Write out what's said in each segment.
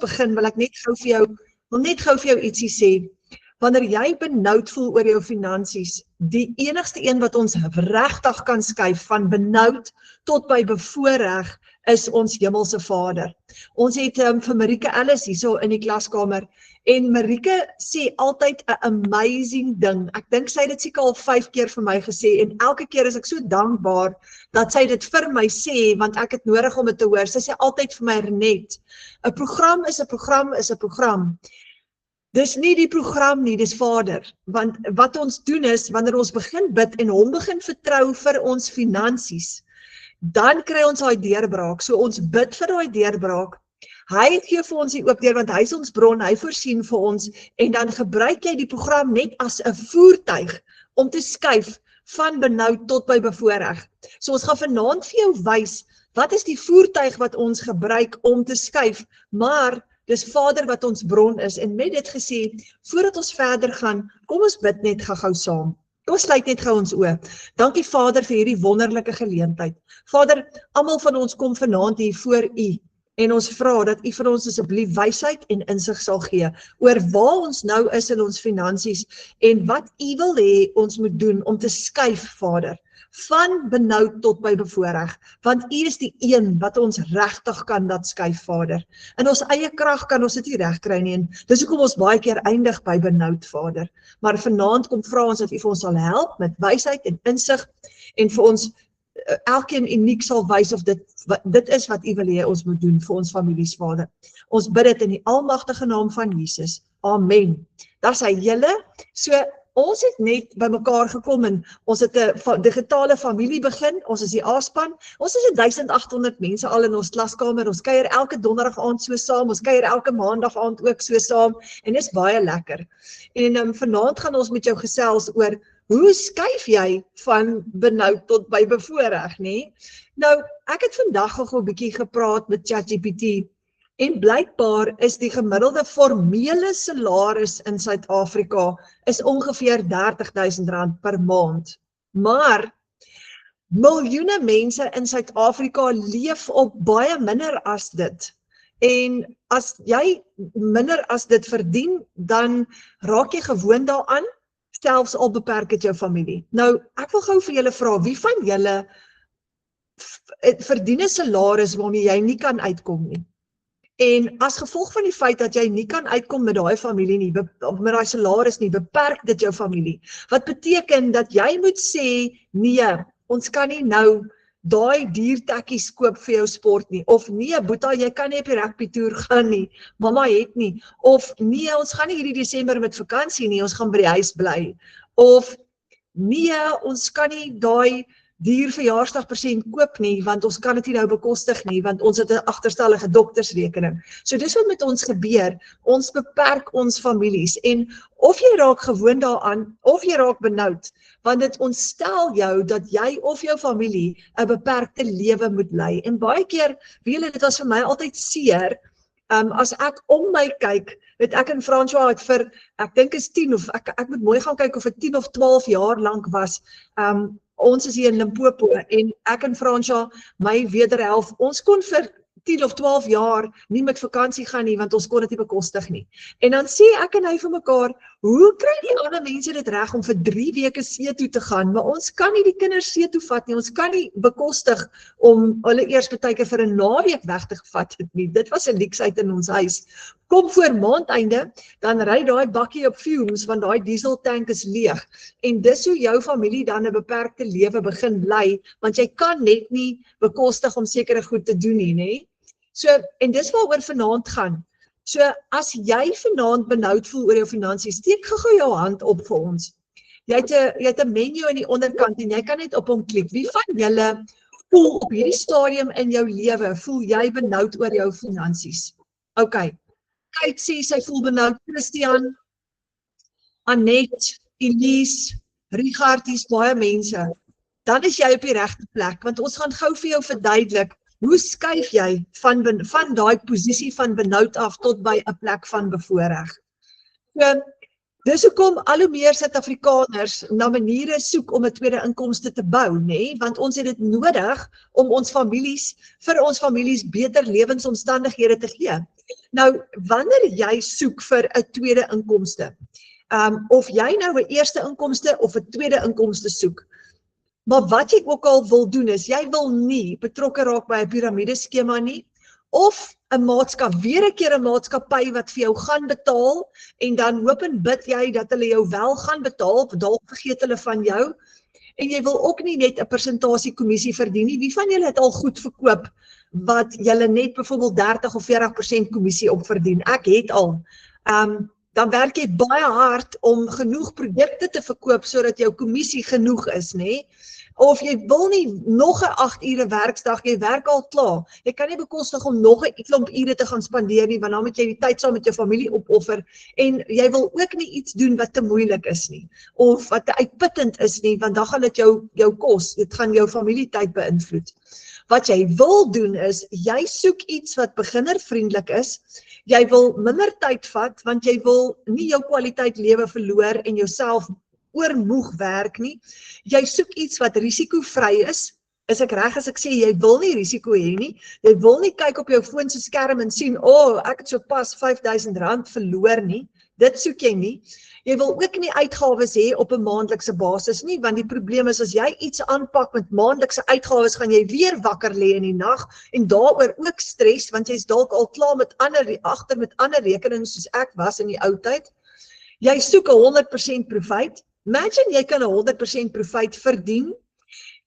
begin, wil ek net gou vir jou ietsie sê. Wanneer jy benoud voel oor jou finansies, die enigste een wat ons regtig kan skuif van benoud tot by bevoorreg is ons hemelse Vader. Ons het vir Marike Ellis hierso in die klaskamer en Marike sê altyd 'n amazing ding. Ek dink sy het dit seker al 5 keer vir my gesê en elke keer is ek so dankbaar dat sy dit vir my sê want ek het nodig om dit te hoor. Sy sê altyd vir my, Renet, 'n program is 'n program is 'n program. Dis nie die program nie, dis Vader. Want wat ons doen is, wanneer ons begin bid en hom begin vertrou vir ons finansies, dan kry ons daai deurbraak. So ons bid vir daai deurbraak. Hy gee vir ons die oop deur, want hy is ons bron, hy voorsien vir ons, en dan gebruik jy die program net as 'n voertuig om te skuif van benoud tot by bevoorreg. So ons gaan vanaand vir jou wys, wat is die voertuig wat ons gebruik om te skuif, maar dis Vader wat ons bron is, en met dit gesê, voordat ons verder gaan, kom ons bid net gou saam. Kom ons sluit net gou ons oë. Dankie Vader vir hierdie wonderlike geleentheid. Vader, almal van ons kom vanaand hier voor U, en ons vra dat U vir ons asseblief wysheid en insig sal gee, oor waar ons nou is in ons finansies, en wat U wil hê ons moet doen om te skuif, Vader, van benoud tot by bevoorreg, want U is die een wat ons regtig kan dat skuif, Vader. In ons eie krag kan ons dit nie reg kry nie, en dis hoekom ons baie keer eindig by benoud, Vader. Maar vanaand kom vra ons dat U vir ons sal help met wysheid en insig, en vir ons elkeen uniek sal wys of dit is wat U wil hê ons moet doen vir ons families, Vader. Ons bid dit in die almagtige naam van Jesus. Amen. Daar sê julle, so ons het net by mekaar gekom en ons het 'n digitale familie begin, ons is die A-span, ons is 1800 mense al in ons klaskamer, ons kuier elke donderdag aand so saam, ons kuier elke maandag aand ook so saam, en dis baie lekker. En vanaand gaan ons met jou gesels oor, hoe skuif jy van benoud tot by bevoorreg, nee? Nou, ek het vandag al 'n bietjie gepraat met ChatGPT, en blykbaar is die gemiddelde formele salaris in Suid-Afrika is ongeveer R30.000 per maand. Maar miljoene mense in Suid-Afrika leef op baie minder as dit. En as jy minder as dit verdien, dan raak jy gewoond daaraan, selfs al beperk dit jou familie. Nou, ek wil gou vir julle vra, wie van julle verdien 'n salaris waarmee jy nie kan uitkom nie? En as gevolg van die feit dat jy nie kan uitkom met daai familie nie, met daai salaris nie, beperk dit jou familie. Wat beteken dat jy moet sê, nee, ons kan nie nou daai diertekkies koop vir jou sport nie, of nee, Boeta, jy kan nie op die rugby toer gaan nie, mamma het nie, of nee, ons gaan nie hierdie Desember met vakansie nie, ons gaan by die huis bly, of nee, ons kan nie daai dierverjaarsdagpresent koop nie, want ons kan dit nie nou bekostig nie, want ons het 'n agterstallige doktersrekening. So dis wat met ons gebeur, ons beperk ons families, en of jy raak gewoond daaraan, of jy raak benoud, want dit ontstel jou dat jy of jou familie 'n beperkte lewe moet lei. En baie keer, weet julle, dit was vir my altyd seer, as ek om my kyk, weet ek en François het vir, ek dink is 10 of, ek moet mooi gaan kyk of het 10 of 12 jaar lank was, ons is hier in Limpopo, en ek en François, my wederhelf, ons kon vir 10 of 12 jaar nie met vakansie gaan nie, want ons kon dit nie bekostig nie. En dan sê ek en hy vir mekaar, hoe kry die ander mense dit reg om vir 3 weke see toe te gaan, maar ons kan nie die kinders see toe vat nie, ons kan nie bekostig om hulle eers partykeer vir 'n naweek weg te vat het nie, dit was 'n leksheid in ons huis. Kom voor maandeinde, dan ry daai bakkie op fumes, want daai dieseltank is leeg, en dis hoe jou familie dan 'n beperkte lewe begin lei, want jy kan net nie bekostig om sekere goed te doen nie, nê? So, en dis waaroor vanaand gaan. So, as jy vanaand benoud voel oor jou finansies, steek gou jou hand op vir ons. Jy het 'n menu in die onderkant, en jy kan net op hom klik. Wie van julle voel op hierdie stadium in jou lewe, voel jy benoud oor jou finansies? Okay. Kyk, sê sy voel benoud. Christian, Annette, Elise, Richard, hier's baie mense. Dan is jy op die regte plek, want ons gaan gou vir jou verduidelik, hoe skuif jy van daai posisie van benoud af tot by 'n plek van bevoorreg? So, dis hoekom al hoe meer Suid-Afrikaners na maniere soek om 'n tweede inkomste te bou, nê? Want ons het dit nodig om vir ons families beter lewensomstandighede te gee. Nou, wanneer jy soek vir 'n tweede inkomste, of jy nou 'n eerste inkomste of 'n tweede inkomste soek, maar wat jy ook al wil doen is, jy wil nie betrokke raak by 'n piramideskema nie, of 'n weer 'n keer 'n maatskappy wat vir jou gaan betaal, en dan hoop en bid jy dat hulle jou wel gaan betaal, dalk vergeet hulle van jou, en jy wil ook nie net 'n persentasie kommissie verdien nie. Wie van julle het al goed verkoop, wat julle net byvoorbeeld 30 of 40% kommissie op verdien? Ek het al. Dan werk jy baie hard om genoeg produkte te verkoop, sodat jou kommissie genoeg is, nê? Of jy wil nie nog 'n 8 ure werksdag, jy werk al klaar. Jy kan nie bekostig om nog 'n klomp ure te gaan spandeer nie, want dan moet jy die tyd saam met jou familie opoffer, en jy wil ook nie iets doen wat te moeilik is nie, of wat te uitputtend is nie, want dan gaan dit jou kos, dit gaan jou familietyd beïnvloed. Wat jy wil doen is, jy soek iets wat beginnervriendelik is, jy wil minder tyd vat, want jy wil nie jou kwaliteit lewe verloor en jouself oormoeg werk nie. Jy soek iets wat risikovry is ek reg as ek sê, jy wil nie risiko hê nie, jy wil nie kyk op jou foon se skerm en sien, ek het so pas R5000 verloor nie, dit soek jy nie. Jy wil ook nie uitgawes hê op 'n maandelikse basis nie, want die probleem is, as jy iets aanpak met maandelikse uitgawes, gaan jy weer wakker lê in die nag, en daaroor ook stres, want jy's dalk al klaar met ander rekenings, soos ek was in die ou tyd. Jy soek 'n 100% profijt. Imagine jy kan 'n 100% profijt verdien.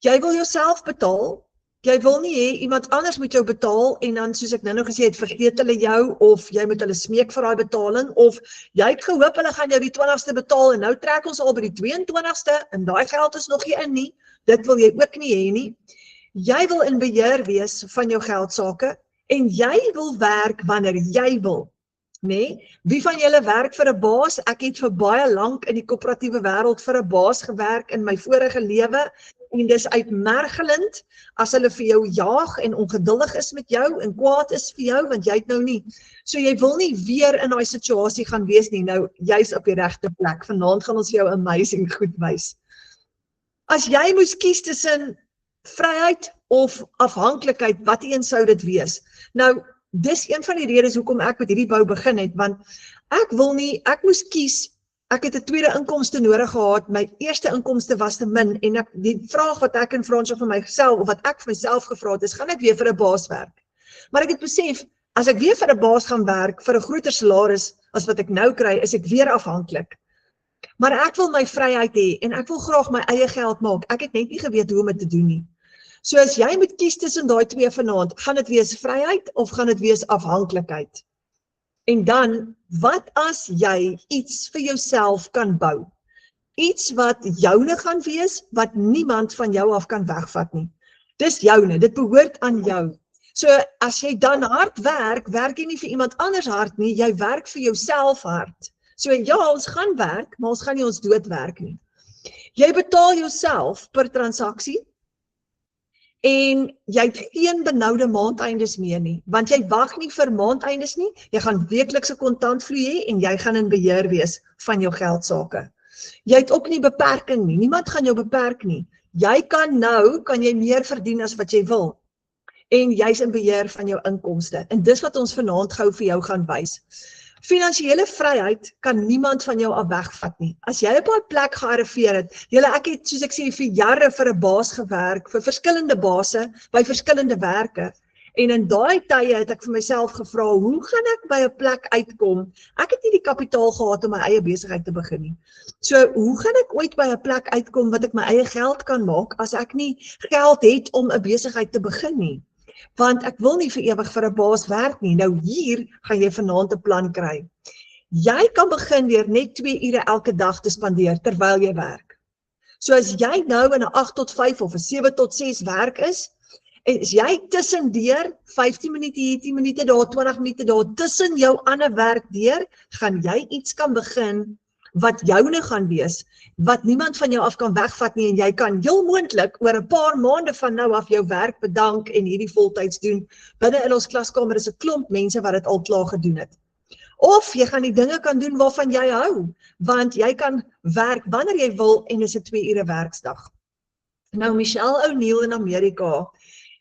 Jy wil jouself betaal. Jy wil nie hê iemand anders moet jou betaal, en dan, soos ek nou gesê het, vergeet hulle jou, of jy moet hulle smeek vir daai betaling, of jy het gehoop hulle gaan jou die 20ste betaal, en nou trek ons al by die 22ste, en daai geld is nog nie in nie. Dit wil jy ook nie hê nie. Jy wil in beheer wees van jou geldsaake, en jy wil werk wanneer jy wil. Nee, wie van julle werk vir 'n baas? Ek het vir baie lank in die koöperatiewe wêreld vir 'n baas gewerk in my vorige lewe, en dis uitmergelend as hulle vir jou jaag en ongeduldig is met jou en kwaad is vir jou, want jy het nou nie. So jy wil nie weer in daai situasie gaan wees nie. Nou, jy's op die regte plek. Vanaand gaan ons jou amazing goed wys. As jy moes kies tussen vryheid of afhanklikheid, wat een sou dit wees? Nou, dis een van die redes hoekom ek met hierdie bou begin het, want ek moes kies, ek het 'n tweede inkomste nodig gehad, my eerste inkomste was te min, en die vraag wat ek en Fransjo vir myself, of wat ek vir myself gevra het, is, gaan ek weer vir 'n baas werk? Maar ek het besef, as ek weer vir 'n baas gaan werk, vir 'n groter salaris as wat ek nou kry, is ek weer afhanklik. Maar ek wil my vryheid hê, en ek wil graag my eie geld maak, ek het net nie geweet hoe om dit te doen nie. So as jy moet kies tussen daai twee vanaand, gaan dit wees vryheid of gaan dit wees afhanklikheid? En dan, wat as jy iets vir jouself kan bou? Iets wat joune gaan wees, wat niemand van jou af kan wegvat nie. Dis joune, dit behoort aan jou. So as jy dan hard werk, werk jy nie vir iemand anders hard nie, jy werk vir jouself hard. So ja, ons gaan werk, maar ons gaan nie ons dood werk nie. Jy betaal jouself per transaksie, en jy het geen benoude maandeindes meer nie, want jy wag nie vir maandeindes nie, jy gaan weeklikse kontantvloei hê, en jy gaan in beheer wees van jou geldsaake. Jy het ook nie beperking nie, niemand gaan jou beperk nie. Jy kan jy meer verdien as wat jy wil, en jy's in beheer van jou inkomste, en dis wat ons vanaand gou vir jou gaan wys. Finansiële vryheid kan niemand van jou af wegvat nie. As jy op 'n plek gearriveer het, ek het, soos ek sê, vir jare vir 'n baas gewerk, vir verskillende base, by verskillende werke, en in daai tye het ek vir myself gevra, hoe gaan ek by 'n plek uitkom? Ek het nie die kapitaal gehad om my eie besigheid te begin nie. So, hoe gaan ek ooit by 'n plek uitkom wat ek my eie geld kan maak, as ek nie geld het om 'n besigheid te begin nie? Want ek wil nie vir ewig vir 'n baas werk nie. Nou hier gaan jy vanaand 'n plan kry. Jy kan begin deur net 2 ure elke dag te spandeer terwyl jy werk. So as jy nou in 'n 8 tot 5 of 'n 7 tot 6 werk is jy tussendeur 15 minute hier, 10 minute daar, 20 minute daar, tussen jou ander werk deur, gaan jy iets kan begin wat joune gaan wees, wat niemand van jou af kan wegvat nie, en jy kan heel moontlik oor 'n paar maande van nou af jou werk bedank en hierdie voltyds doen. Binne in ons klaskamer is 'n klomp mense wat dit al klaar gedoen het. Of jy gaan die dinge kan doen waarvan jy hou, want jy kan werk wanneer jy wil, en dis 'n 2 ure werksdag. Nou, Michelle O'Neill in Amerika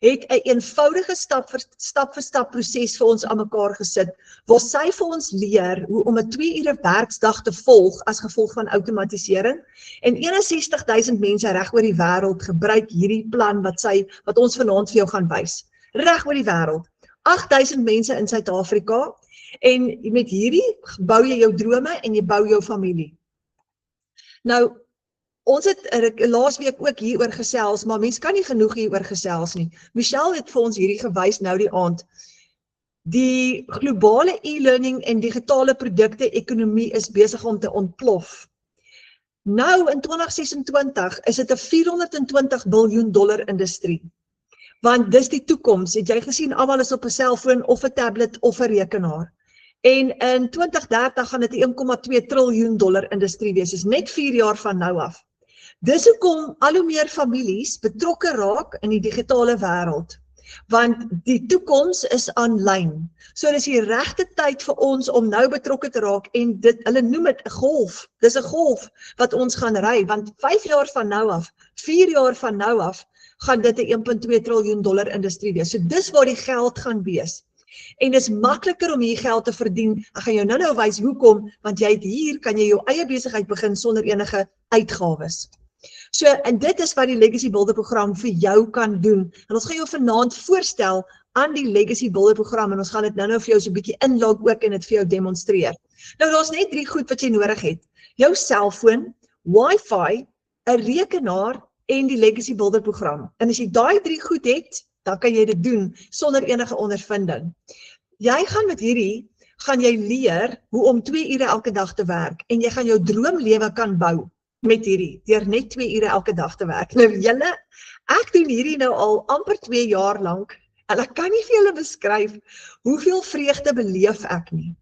het 'n eenvoudige stap vir stap proses vir ons aan mekaar gesit, waar sy vir ons leer hoe om 'n 2 ure werksdag te volg as gevolg van outomatisering. En 61.000 mense reg oor die wêreld gebruik hierdie plan wat ons vanaand vir jou gaan wys. Reg oor die wêreld. 8.000 mense in Suid-Afrika, en met hierdie bou jy jou drome en jy bou jou familie. Nou, ons het laasweek ook hieroor gesels, maar mens kan nie genoeg hieroor gesels nie. Michelle het vir ons hierdie gewys nou die aand. Die globale e-learning en digitale produkte ekonomie is besig om te ontplof. Nou in 2026 is dit 'n $420 biljoen industrie. Want dis die toekoms. Het jy gesien, almal is op 'n selfoon of 'n tablet of 'n rekenaar. En in 2030 gaan dit 'n $1,2 triljoen industrie wees. Dis net 4 jaar van nou af. Dis hoekom al hoe meer families betrokke raak in die digitale wêreld. Want die toekoms is aanlyn. So dis die regte tyd vir ons om nou betrokke te raak, en hulle noem dit 'n golf. Dis 'n golf wat ons gaan ry, want 5 jaar van nou af, 4 jaar van nou af, gaan dit 'n $1,2 triljoen industrie wees. So dis waar die geld gaan wees. En dis makliker om hier geld te verdien. Ek gaan jou nou wys hoekom, want hier kan jy jou eie besigheid begin sonder enige uitgawes. So, en dit is wat die Legacy Builder program vir jou kan doen. En ons gaan jou vanaand voorstel aan die Legacy Builder program, en ons gaan dit nou vir jou so 'n bietjie inlog ook en dit vir jou demonstreer. Nou, daar's net 3 goed wat jy nodig het. Jou selfoon, Wi-Fi, 'n rekenaar en die Legacy Builder program. En as jy daai 3 goed het, dan kan jy dit doen sonder enige ondervinding. Jy gaan met hierdie, gaan jy leer hoe om 2 ure elke dag te werk, en jy gaan jou droomlewe kan bou met hierdie, deur net 2 ure elke dag te werk. Nou julle, ek doen hierdie nou al amper 2 jaar lank, en ek kan nie vir julle beskryf hoeveel vreugde beleef ek nie.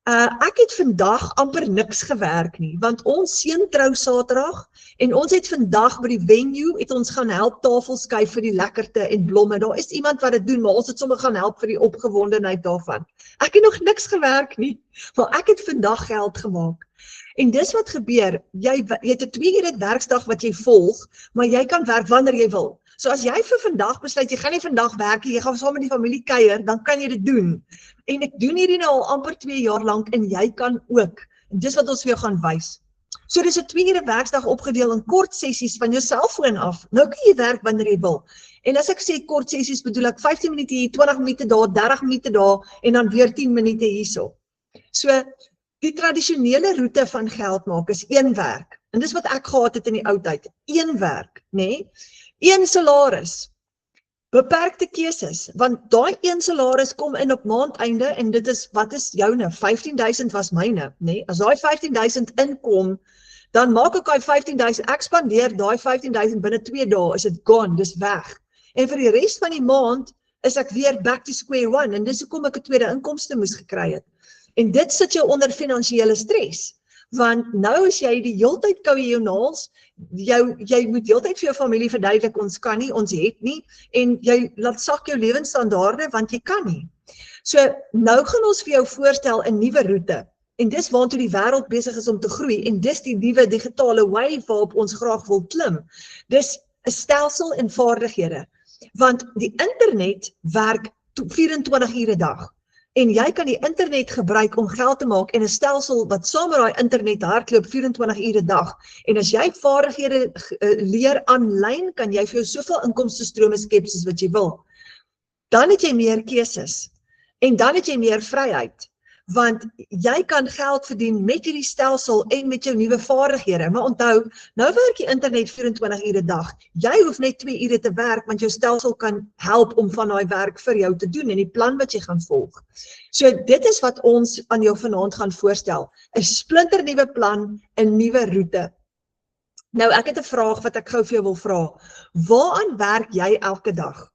Ek het vandag amper niks gewerk nie, want ons seun trou Saterdag, en ons het vandag by die venue, het ons gaan help tafels skuif vir die lekkerte en blomme. Daar is iemand wat dit doen, maar ons het sommer gaan help vir die opgewondenheid daarvan. Ek het nog niks gewerk nie, maar ek het vandag geld gemaak. En dis wat gebeur, jy het 'n 2 ure werksdag wat jy volg, maar jy kan werk wanneer jy wil. So as jy vir vandag besluit, jy gaan nie vandag werk nie, jy gaan saam met die familie kuier, dan kan jy dit doen. En ek doen hierdie nou al amper 2 jaar lank, en jy kan ook. En dis wat ons vir jou gaan wys. So dis 'n 2 ure werksdag opgedeel in kort sessies van jou selfoon af. Nou kan jy werk wanneer jy wil. En as ek sê kort sessies, bedoel ek 15 minute hier, 20 minute daar, 30 minute daar, en dan weer 10 minute hierso. So, die tradisionele roete van geld maak is 1 werk. En dis wat ek gehad het in die ou tyd. 1 werk, nê? 1 salaris. Beperkte keuses, want daai 1 salaris kom in op maandeinde, en dit is, wat is joune? 15.000 was myne, nê? As daai 15.000 inkom, dan maak ek daai 15.000, ek spandeer daai 15.000 binne 2 dae, is dit gone, dis weg. En vir die res van die maand is ek weer back to square one, en dis hoekom ek 'n tweede inkomste moes gekry het. En dit sit jou onder finansiële stres, want nou as jy die heeltyd kou jy jou naels, jy moet heeltyd vir jou familie verduidelik, ons kan nie, ons het nie, en jy laat sak jou lewensstandaarde, want jy kan nie. So, nou gaan ons vir jou voorstel 'n nuwe roete, en dis waartoe die wêreld besig is om te groei, en dis die nuwe digitale wave waarop ons graag wil klim. Dis 'n stelsel en vaardighede, want die internet werk 24 ure 'n dag. En jy kan die internet gebruik om geld te maak, en 'n stelsel wat saam met daai internet hardloop 24 ure 'n dag. En as jy vaardighede leer aanlyn, kan jy vir jou soveel inkomstestrome skep soos wat jy wil. Dan het jy meer keuses, en dan het jy meer vryheid, want jy kan geld verdien met hierdie stelsel en met jou nuwe vaardighede. Maar onthou, nou werk die internet 24 ure 'n dag. Jy hoef net 2 ure te werk, want jou stelsel kan help om van daai werk vir jou te doen, en die plan wat jy gaan volg. So dit is wat ons aan jou vanaand gaan voorstel, 'n splinternuwe plan, 'n nuwe roete. Nou ek het 'n vraag wat ek gou vir jou wil vra. Waaraan werk jy elke dag?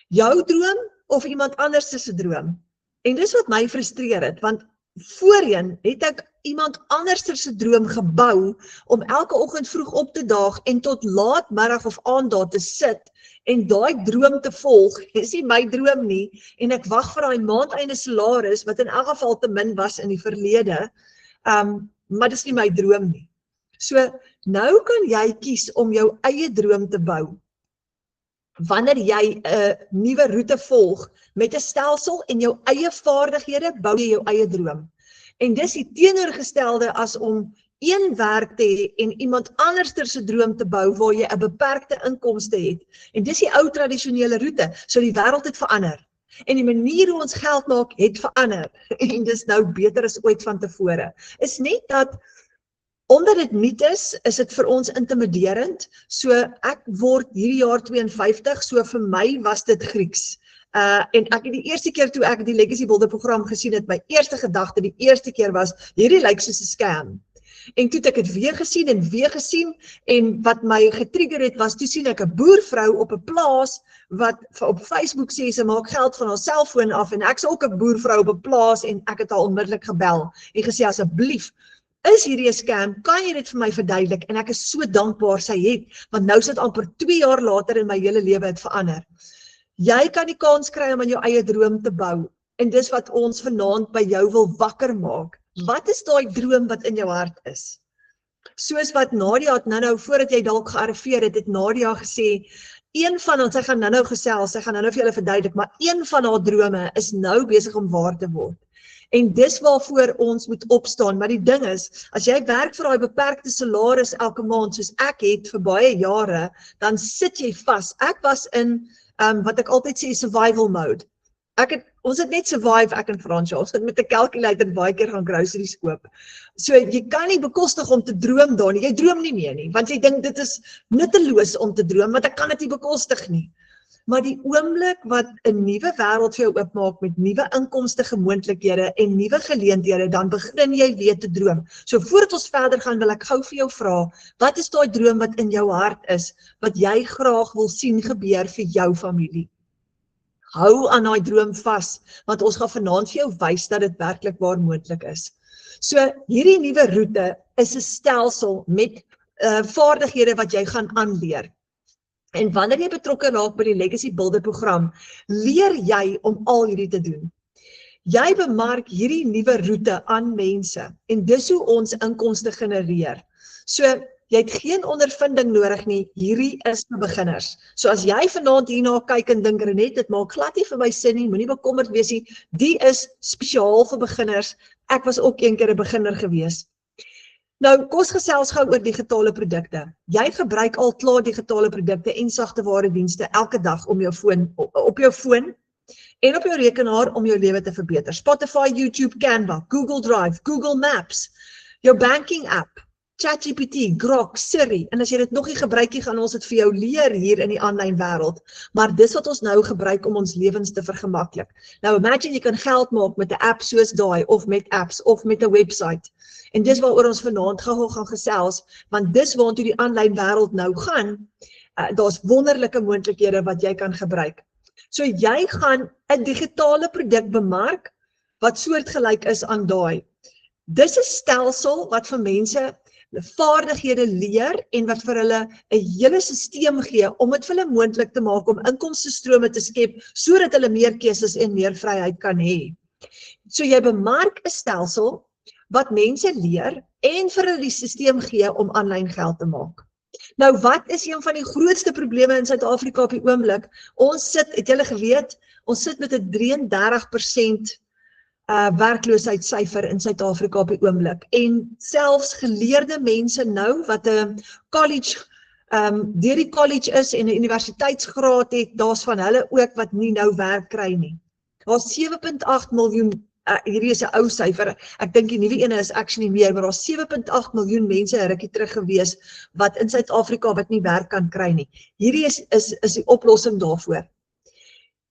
Jou droom of iemand anders se droom? En dis wat my frustreer het, want voorheen het ek iemand anders se droom gebou om elke oggend vroeg op te daag en tot laat middag of aand daar te sit en daai droom te volg. Dis nie my droom nie, en ek wag vir daai maandeinde salaris wat in elk geval te min was in die verlede, maar dis nie my droom nie. So nou kan jy kies om jou eie droom te bou. wanneer jy 'n nuwe roete volg met 'n stelsel en jou eie vaardighede, bou jy jou eie droom. En dis die teenoorgestelde as om een werk te hê en iemand anderster se droom te bou waar jy 'n beperkte inkomste het. En dis die ou tradisionele roete, so die wêreld het verander. En die manier hoe ons geld maak het verander. En dis nou beter as ooit van tevore. Is net dat omdat dit nuut is dit vir ons intimiderend. So ek word hierdie jaar 52, so vir my was dit Grieks. En ek het die eerste keer toe ek die Legacy Builder program gesien het, my eerste gedagte die eerste keer was, hierdie lyk soos 'n scam. En toe het ek het weer gesien en wat my getrigger het was, toe sien ek 'n boervrou op 'n plaas wat op Facebook sê sy maak geld van haar selfoon af en ek's ook 'n boervrou op 'n plaas en ek het haar onmiddellik gebel en gesê asseblief, is hierdie 'n scam, kan jy dit vir my verduidelik? En ek is so dankbaar sy het, want nou sit amper 2 jaar later in my hele lewe het verander. Jy kan die kans kry om aan jou eie droom te bou en dis wat ons vanaand by jou wil wakker maak. Wat is daai droom wat in jou hart is? Soos wat Nadia het nou voordat jy dalk gearriveer het Nadia gesê, een van ons, sy gaan nou gesels, sy gaan nou vir julle verduidelik, maar een van haar drome is nou besig om waar te word. En dis waarvoor ons moet opstaan, maar die ding is, as jy werk vir daai beperkte salaris elke maand, soos ek het vir baie jare, dan sit jy vas. Ek was in, wat ek altyd sê, survival mode. Ons het net survive, ek en Fransja, ons het met 'n calculator baie keer gaan groceries koop. So jy kan nie bekostig om te droom daar nie, jy droom nie meer nie, want jy dink dit is nutteloos om te droom, want ek kan dit nie bekostig nie. Maar die oomblik wat 'n nuwe wêreld vir jou oopmaak met nuwe inkomste moontlikhede en nuwe geleenthede, dan begin jy weer te droom. So voordat ons verder gaan, wil ek gou vir jou vra, wat is daai droom wat in jou hart is, wat jy graag wil sien gebeur vir jou familie? Hou aan daai droom vas, want ons gaan vanaand vir jou wys dat dit werklik waar moontlik is. So hierdie nuwe roete is 'n stelsel met vaardighede wat jy gaan aanleer. En wanneer jy betrokke raak by die Legacy Builder program, leer jy om al hierdie te doen. Jy bemark hierdie nuwe roete aan mense en dis hoe ons inkomste genereer. So jy het geen ondervinding nodig nie, hierdie is vir beginners. So as jy vanaand hierna kyk en dink, Renet, dit maak glad nie vir my sin nie, moenie bekommerd wees nie, die is spesiaal vir beginners. Ek was ook een keer 'n beginner gewees. Nou, kos gesels gou oor digitale produkte. Jy gebruik al klaar digitale produkte en sagteware dienste elke dag om jou foon, op jou foon en op jou rekenaar om jou lewe te verbeter. Spotify, YouTube, Canva, Google Drive, Google Maps, jou banking app, ChatGPT, Grok, Siri, en as jy dit nog nie gebruik nie, gaan ons dit vir jou leer hier in die aanlyn wêreld, maar dis wat ons nou gebruik om ons lewens te vergemaklik. Nou imagine jy kan geld maak met 'n app soos daai, of met apps, of met 'n website, en dis waaroor ons vanaand gaan gesels, want dis waartoe die aanlyn wêreld nou gaan, daar's wonderlike moontlikhede wat jy kan gebruik. So jy gaan 'n digitale produk bemark, wat soortgelyk is aan daai. Dis 'n stelsel wat vir mense vaardighede leer en wat vir hulle 'n hele stelsel gee om dit vir hulle moontlik te maak om inkomstestrome te skep sodat hulle meer keuses en meer vryheid kan hê. So jy bemark 'n stelsel wat mense leer en vir hulle die stelsel gee om aanlyn geld te maak. Nou wat is een van die grootste probleme in Suid-Afrika op die oomblik? Ons sit, het julle geweet, ons sit met 'n 33% werkloosheidssyfer in Suid-Afrika op die oomblik. En selfs geleerde mense nou, wat 'n college, deur die college is en 'n universiteitsgraad het, daar's van hulle ook wat nie nou werk kry nie. Daar's 7.8 miljoen, hierdie is 'n ou syfer, ek dink die nuwe ene is actually meer, maar daar's 7.8 miljoen mense 'n rukkie terug gewees, wat in Suid-Afrika wat nie werk kan kry nie. Hierdie is die oplossing daarvoor.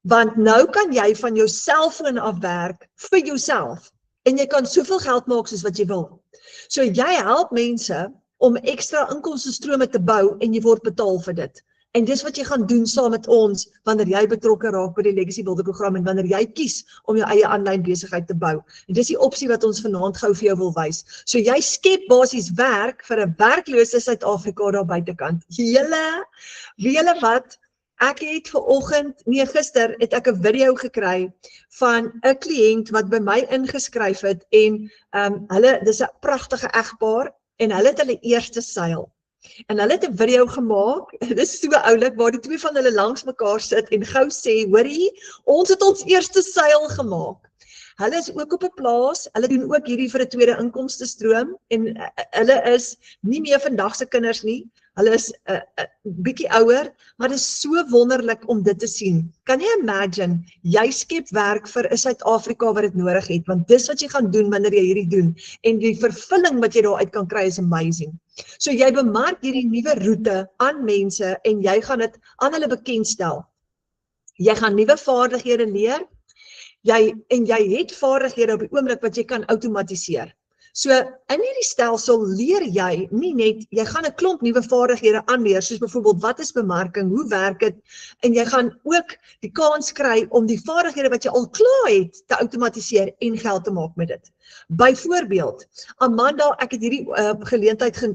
Want nou kan jy van jou selfoon af werk vir jouself en jy kan soveel geld maak soos wat jy wil. So jy help mense om ekstra inkomstestrome te bou en jy word betaal vir dit. En dis wat jy gaan doen saam met ons wanneer jy betrokke raak by die Legacy Builder program en wanneer jy kies om jou eie aanlyn besigheid te bou. En dis die opsie wat ons vanaand gou vir jou wil wys. So jy skep basies werk vir 'n werklose Suid-Afrika daar buitekant. Julle wat? Ek het gister het ek 'n video gekry van 'n kliënt wat by my ingeskryf het en dis 'n pragtige egpaar en hulle het hulle eerste seil. En hulle het 'n video gemaak, dit is so oulik, waar die twee van hulle langs mekaar sit en gou sê, hoorie, ons het ons eerste seil gemaak. Hulle is ook op 'n plaas, hulle doen ook hierdie vir 'n tweede inkomstestroom en hulle is nie meer vandag se kinders nie. Hulle is bietjie ouer, maar dit is so wonderlik om dit te sien. Kan jy imagine, jy skep werk vir 'n Suid-Afrika wat dit nodig het, want dis wat jy gaan doen wanneer jy hierdie doen en die vervulling wat jy daaruit kan kry is amazing. So jy bemark hierdie nuwe roete aan mense en jy gaan dit aan hulle bekendstel. Jy gaan nuwe vaardighede leer. Jy het vaardighede op die oomblik wat jy kan outomatiseer. So in hierdie stelsel leer jy nie net, jy gaan 'n klomp nuwe vaardighede aanleer, soos byvoorbeeld wat is bemarking, hoe werk dit, en jy gaan ook die kans kry om die vaardighede wat jy al klaar het te outomatiseer en geld te maak met dit. Byvoorbeeld, Amanda, ek het hierdie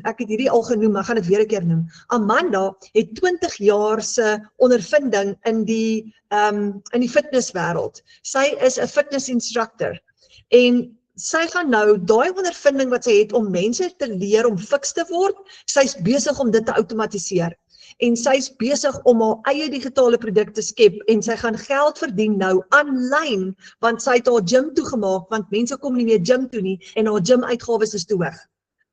ek het hierdie al genoem, maar gaan dit weer 'n keer noem. Amanda het 20 jaar se ondervinding in die fitnesswêreld. Sy is 'n fitness instructor en sy gaan nou daai ondervinding wat sy het om mense te leer om fiks te word, sy's besig om dit te outomatiseer. En sy's besig om haar eie digitale produk te skep en sy gaan geld verdien nou aanlyn, want sy het haar gym toegemaak, want mense kom nie meer gym toe nie en haar gym uitgawes is te hoog.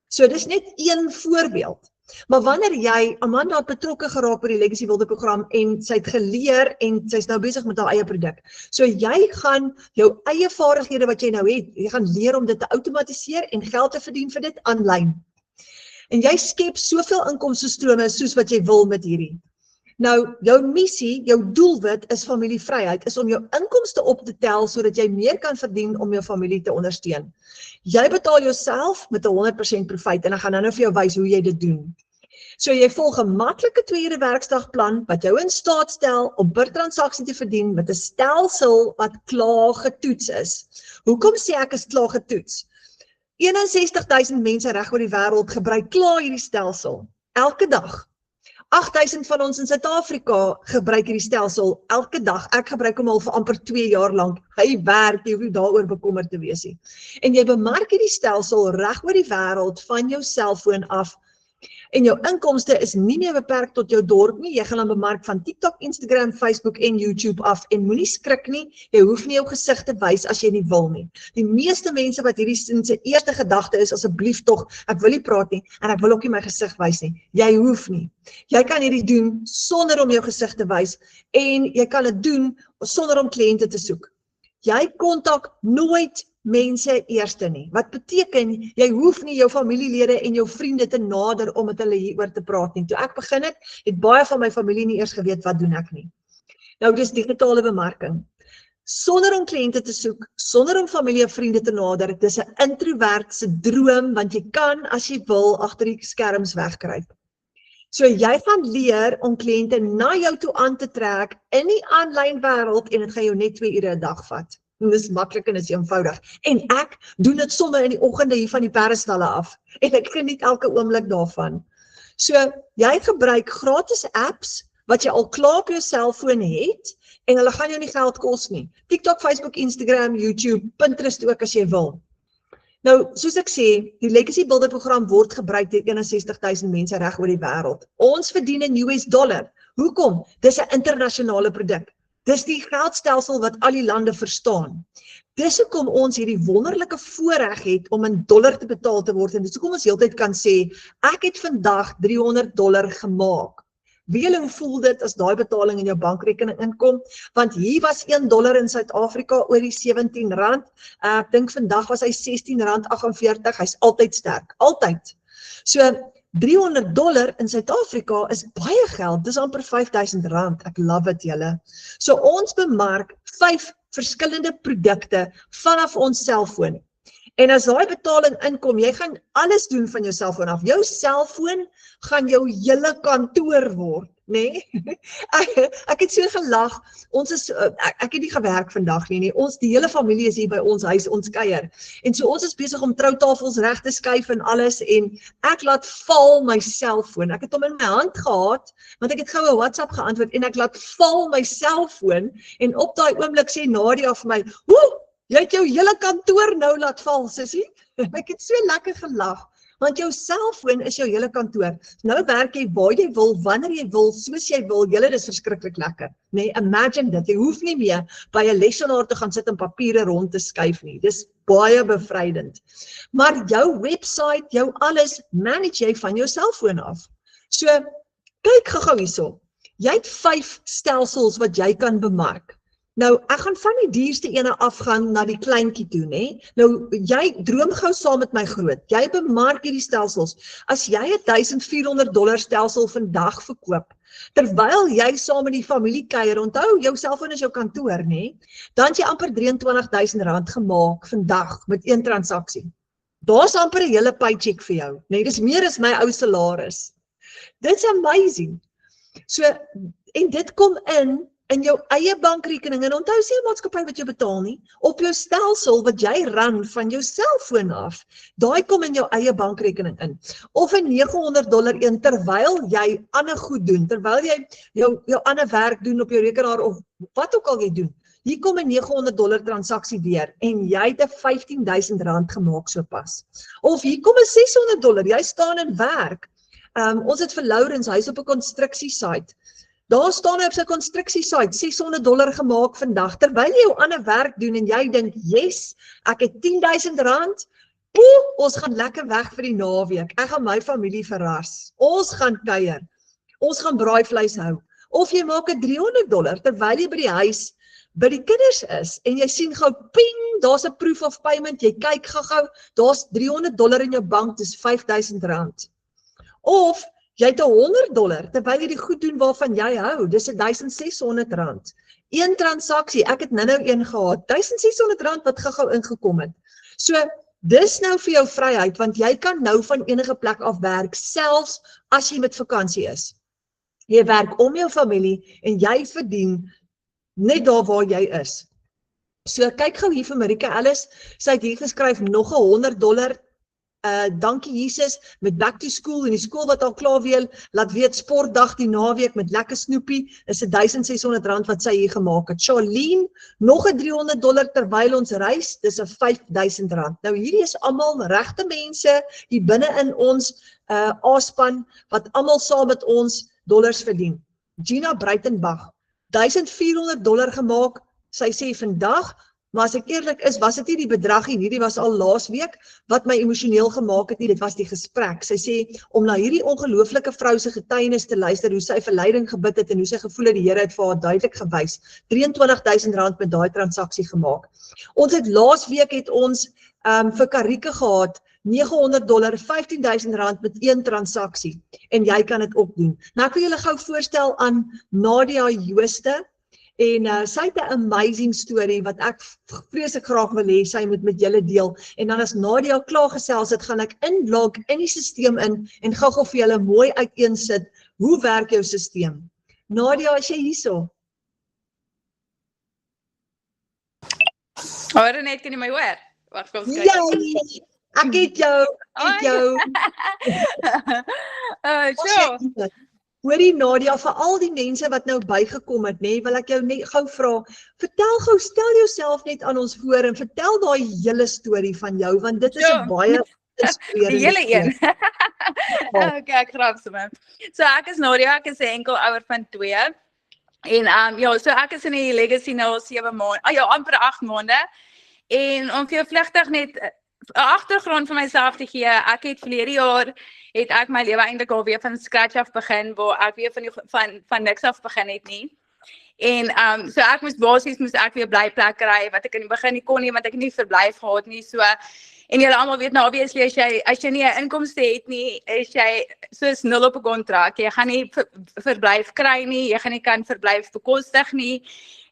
So dis net een voorbeeld. Maar wanneer jy, Amanda het betrokke geraak by die Legacy Builder program en sy het geleer en sy's nou besig met haar eie produk. So jy gaan jou eie vaardighede wat jy nou het, jy gaan leer om dit te outomatiseer en geld te verdien vir dit aanlyn. En jy skep soveel inkomstestrome soos wat jy wil met hierdie. Nou, jou missie, jou doelwit is familievryheid, is om jou inkomste op te tel sodat jy meer kan verdien om jou familie te ondersteun. Jy betaal jouself met 'n 100% profijt en ek gaan nou vir jou wys hoe jy dit doen. So jy volg 'n maklike 2 ure werkdagplan wat jou in staat stel om per transaksie te verdien met 'n stelsel wat klaar getoets is. Hoekom sê ek is klaar getoets? 61,000 mense reg oor die wêreld gebruik klaar hierdie stelsel elke dag. 8,000 van ons in Suid-Afrika gebruik hierdie stelsel elke dag. Ek gebruik hom al vir amper 2 jaar lank. Hy werk, jy hoef nie daaroor bekommerd te wees nie. En jy bemark hierdie stelsel reg oor die wêreld van jou selfoon af. En jou inkomste is nie meer beperk tot jou dorp nie. Jy gaan dan bemark van TikTok, Instagram, Facebook en YouTube af. En moenie skrik nie, jy hoef nie jou gesig te wys as jy nie wil nie. Die meeste mense wat hierdie sin se eerste gedagte is, asseblief tog, ek wil nie praat nie en ek wil ook nie my gesig wys nie. Jy hoef nie. Jy kan hierdie doen sonder om jou gesig te wys en jy kan dit doen sonder om kliënte te soek. Jy kontak nooit mense eerste nie. Wat beteken, jy hoef nie jou familielede en jou vriende te nader om met hulle hieroor te praat nie. Toe ek begin het baie van my familie nie eers geweet wat doen ek nie. Nou dis digitale bemarking. Sonder om kliënte te soek, sonder om familie en vriende te nader, dis 'n introvert se droom, want jy kan as jy wil agter die skerms wegkruip. So jy gaan leer om kliënte na jou toe aan te trek in die aanlyn wêreld en dit gaan jou net 2 ure 'n dag vat. En dis maklik en dis eenvoudig. En ek doen dit sommer in die oggende hier van die perdestalle af. En ek geniet elke oomblik daarvan. So jy gebruik gratis apps wat jy al klaar op jou selfoon het en hulle gaan jou nie geld kos nie. TikTok, Facebook, Instagram, YouTube, Pinterest ook as jy wil. Nou, soos ek sê, die Legacy Builder program word gebruik deur 61,000 mense reg oor die wêreld. Ons verdien in US dollar. Hoekom? Dis 'n internasionale produk. Dis die geldstelsel wat al die lande verstaan. Dis hoekom ons hierdie wonderlike voorreg het om in dollar te betaal te word en dis hoekom ons heeltyd kan sê, ek het vandag $300 gemaak. Wie hoe voel dit as daai betaling in jou bankrekening inkom? Want hier was $1 in Suid-Afrika oor die R17. Ek dink vandag was hy R16.48. Hy's altyd sterk, altyd. So $300 in Suid-Afrika is baie geld, dis amper R5,000. Ek love it julle. So ons bemark 5 verskillende produkte vanaf ons selfoon. En as daai betaling inkom, jy gaan alles doen van jou selfoon af. Jou selfoon gaan jou hele kantoor word, nê? Ek het so gelag. Ons is ek het nie gewerk vandag nie. Ons die hele familie is hier by ons huis, ons kuier. En so ons is besig om troutafels reg te skuif en alles en ek laat val my selfoon. Ek het hom in my hand gehad, want ek het gou 'n WhatsApp geantwoord en ek laat val my selfoon en op daai oomblik sê Nadia vir my, "Woe, jy het jou hele kantoor nou laat val, sussie." Ek het so lekker gelag, Want jou selfoon is jou hele kantoor. Nou werk jy waar jy wil, wanneer jy wil, soos jy wil. Julle, dis verskriklik lekker. Nee, imagine dit. Jy hoef nie meer by 'n lesenaar te gaan sit en papiere rond te skuif nie. Dis baie bevrydend. Maar jou website, jou alles, manage jy van jou selfoon af. So, kyk gou hierso. Jy het 5 stelsels wat jy kan bemark. Nou, ek gaan van die duurste ene afgaan na die kleintjie toe, né? Nou, jy droom gou saam met my groot. Jy bemark hierdie stelsels. As jy 'n $1,400 stelsel vandag verkoop, terwyl jy saam met die familie kuier, onthou, jou selfoon is jou kantoor, né? Dan het jy amper R23,000 gemaak vandag met een transaksie. Daar's amper 'n hele paycheck vir jou, né? Dis meer as my ou salaris. Dit's amazing. So, en dit kom in jou eie bankrekening, en onthou sê 'n maatskappy wat jy betaal nie, op jou stelsel wat jy ran van jou selfoon af, daai kom in jou eie bankrekening in. Of 'n $900 een terwyl jy ander goed doen, terwyl jy jou ander werk doen op jou rekenaar of wat ook al jy doen. Hier kom 'n $900 transaksie weer en jy het 'n R15,000 gemaak sopas. Of hier kom 'n $600, jy staan in werk. Ons het vir Lourens, hy is op 'n konstruksiesite. Daar staan hy op sy konstruksiesite, $600 gemaak vandag, terwyl jy jou ander werk doen en jy dink, yes, ek het R10,000, ons gaan lekker weg vir die naweek, ek gaan my familie verras, ons gaan kuier, ons gaan braaivleis hou. Of jy maak 'n $300, terwyl jy by die huis, by die kinders is, en jy sien gou, ping, daar's 'n proof of payment, jy kyk gou, daar's $300 in jou bank, dis R5,000. Of jy het $100, terwyl jy die goed doen waarvan jy hou, dis R1,600. Een transaksie, ek het nou een gehad, R1,600 wat gou ingekom het. So, dis nou vir jou vryheid, want jy kan nou van enige plek af werk, selfs as jy met vakansie is. Jy werk om jou familie en jy verdien net daar waar jy is. So, kyk gou hier vir Marika Ellis, sy het hier geskryf nog $100, dankie Jesus, met back to school, en die skool wat al klaar laat weet, sportdag die naweek met lekker snoepie, is R1,600 wat sy hier gemaak het. Charlene, nog 'n $300 terwyl ons reis, dis 'n R5,000. Nou hierdie is almal regte mense, hier binne in ons A-span, wat almal saam met ons dollars verdien. Gina Breitenbach, $1,400 gemaak, sy sê vandag, maar as ek eerlik is, was dit nie die bedrag nie, hierdie was al laas week, wat my emosioneel gemaak het nie, dit was die gesprek. Sy sê, om na hierdie ongelooflike vrou se getuienis te luister, hoe sy verleiding gebid het, en hoe sy gevoel het, die Here het vir haar duidelik gewys, R23,000 met daai transaksie gemaak. Ons het laas week het ons vir Karike gehad, $900, R15,000 met een transaksie, en jy kan dit ook doen. Nou ek wil julle gou voorstel aan Nadia Jooste, en sy het 'n amazing story wat ek vreeslik graag wil hê sy moet met julle deel. En dan as Nadia klaar gesels het, gaan ek inlog in die stelsel en gou-gou vir julle mooi uiteensit, hoe werk jou stelsel? Nadia, is jy hierso? Hoor net, kan jy my hoor? Wag, kom kyk. Ja, ek het jou, Sure. Hoorie Nadia, vir al die mense wat nou bygekom het, wil ek jou net gou vra, stel jouself net aan ons voor en vertel daai hele storie van jou, want dit is 'n baie inspirerende die hele een. Ja. Okay, ek grap sommer. So ek is Nadia, ek is 'n enkelouer van 2. En so ek is in die legacy nou al 7 maande, amper 8 maande. En om vir jou vlugtig net 'n agtergrond van myself te gee, ek het verlede jaar het ek my lewe eintlik al weer van scratch af begin, waar ek weer van niks af begin het nie. En so ek moes ek weer blyplek kry, wat ek in die begin nie kon nie, want ek het nie verblyf gehad nie, so. En julle almal weet nou, obviously, as jy nie 'n inkomste het nie, is jy soos 0 op 'n kontrak. Jy gaan nie verblyf kry nie, jy gaan nie kan verblyf bekostig nie.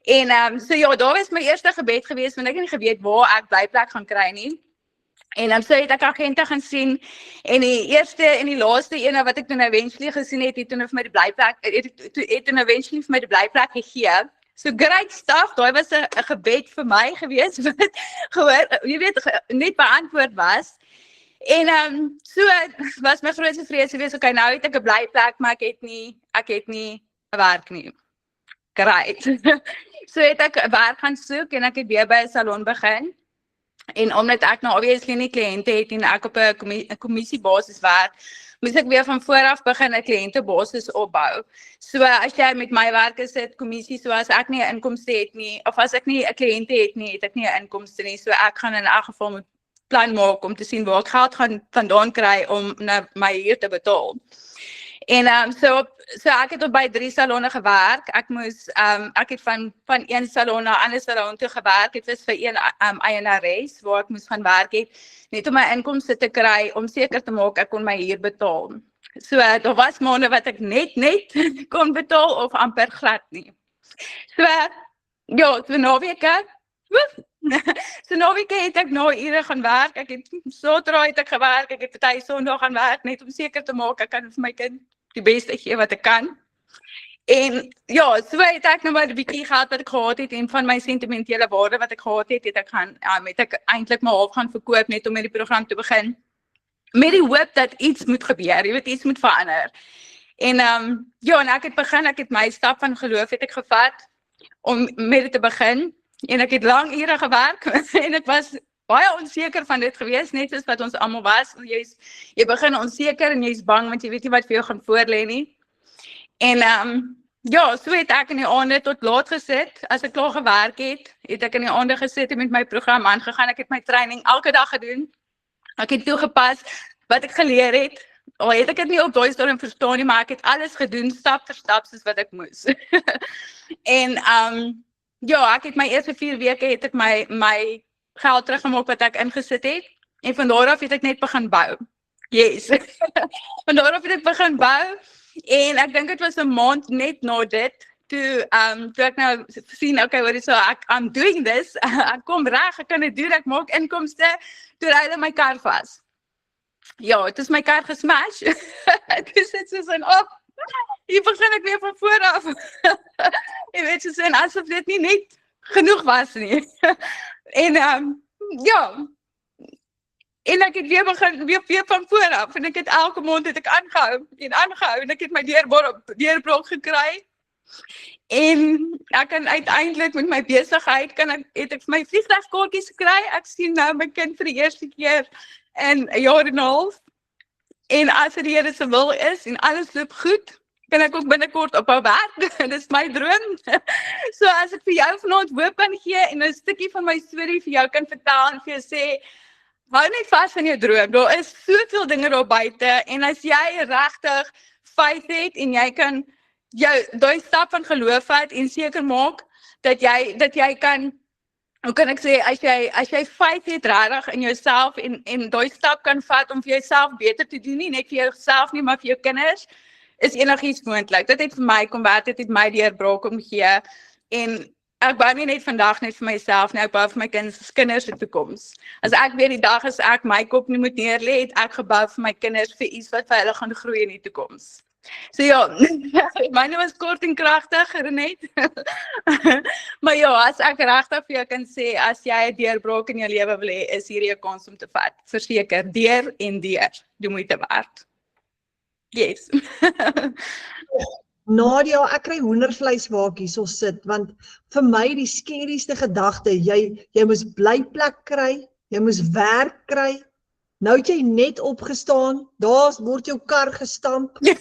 En so ja, daar was my eerste gebed gewees, want ek het nie geweet waar ek blyplek gaan kry nie. En so het ek agente gaan sien, en die eerste en die laaste ene wat ek toen eventually gesien het, het toen eventually vir my die blyplek gegee. So great stuff, daai was 'n gebed vir my gewees, wat jy weet, net beantwoord was. En so was my grootste vrees gewees, okay, nou het ek 'n blyplek, maar ek het nie 'n werk nie. Great. So het ek werk gaan soek, en ek het weer by 'n salon begin. En omdat ek nou obviously nie kliënte het en ek op 'n kommissiebasis werk, moes ek weer van vooraf begin 'n kliëntebasis opbou. So as jy met my werk is dit kommissie, so as ek nie 'n inkomste het nie, of as ek nie 'n kliënte het nie, het ek nie 'n inkomste nie. So ek gaan in elk geval moet plan maak om te sien waar ek geld gaan vandaan kry om my huur te betaal. En so ek het op by 3 salonne gewerk. Ek het van een salon na 'n ander salon toe gewerk. Dit was vir een eienares waar ek moes gaan werk het, net om my inkomste te kry om seker te maak ek kon my huur betaal. So daar was maande wat ek net kon betaal of amper glad nie. So ja, so naweke. So naweke het ek na ure gaan werk. Ek het Saterdag het ek gewerk, ek het party Sondag gaan werk net om seker te maak ek kan vir my kind die beste gee wat ek kan. En ja, so het ek nou maar 'n bietjie geld wat ek gehad het en van my sentimentele waarde wat ek gehad het, het ek eintlik maar half gaan verkoop net om met die program te begin. Met die hoop dat iets moet gebeur, jy weet iets moet verander. En ja, en ek het my stap van geloof het ek gevat om met dit te begin. En ek het lang ure gewerk en ek was baie onseker van dit gewees, net soos wat ons almal was. Jy begin onseker en jy's bang want jy weet nie wat vir jou gaan voorlê nie. En ja, so het ek in die aande tot laat gesit. As ek klaar gewerk het ek in die aande gesit en met my program aangegaan. Ek het my training elke dag gedoen. Ek het toegepas wat ek geleer het. Al het ek dit nie op daai stadium verstaan nie, maar ek het alles gedoen stap vir stap soos wat ek moes. En ja, ek het my eerste 4 weke het ek my geld teruggemaak wat ek ingesit het. En van daar af het ek net begin bou. Yes. Van daar af het ek begin bou. En ek dink dit was 'n maand net na dit, toe ek nou sien, okay, what is so, I'm doing this, ek kom reg, ek kan dit doen, ek maak inkomste, toe ry hulle my kar vas. Ja, het is my kar gesmash. Toe sit soos in, hier begin ek weer van voor af. Jy weet, soos in, asof dit nie net genoeg was nie. En ja, en ek het weer van voor af, en ek het elke maand het ek aangehou, en ek het my deurbraak gekry, en ek kan uiteindelik met my besigheid, het ek my vliegtuigkaartjies gekry, ek sien nou my kind vir die eerste keer in 'n jaar en 'n half, en as dit die Here se wil is, en alles loop goed, kan ek ook binnekort ophou werk, dit is my droom. So as ek vir jou vanaand hoop kan gee, en 'n stukkie van my storie vir jou kan vertel, en vir jou sê, hou net vas aan jou droom, daar is soveel dinge daar buite, en as jy regtig faith het, en jy kan daai stap van geloof vat, en seker maak, dat jy kan, hoe kan ek sê, as jy faith het regtig in jouself, en daai stap kan vat, om vir jouself beter te doen, nie net vir jouself nie, maar vir jou kinders, is enigiets moontlik. Dit het vir my kom werk, dit het my deurbraak omgee, en ek bou nie net vandag net vir myself nie, ek bou vir my kinders se toekoms. As ek weer die dag as ek my kop nie moet neerlê, het ek gebou vir my kinders vir iets wat vir hulle gaan groei in die toekoms. So ja, myne was kort en kragtig, Renet. Maar ja, as ek regtig vir jou kan sê, as jy 'n deurbraak in jou lewe wil hê, is hierdie 'n kans om te vat. Verseker, deur en deur, die moeite werd. Yes. Nadia, ek kry hoendervleis waar ek hierso sit, want vir my die skerigste gedagte, jy moes blyplek kry, jy moes werk kry, nou het jy net opgestaan, daar word jou kar gestamp, jy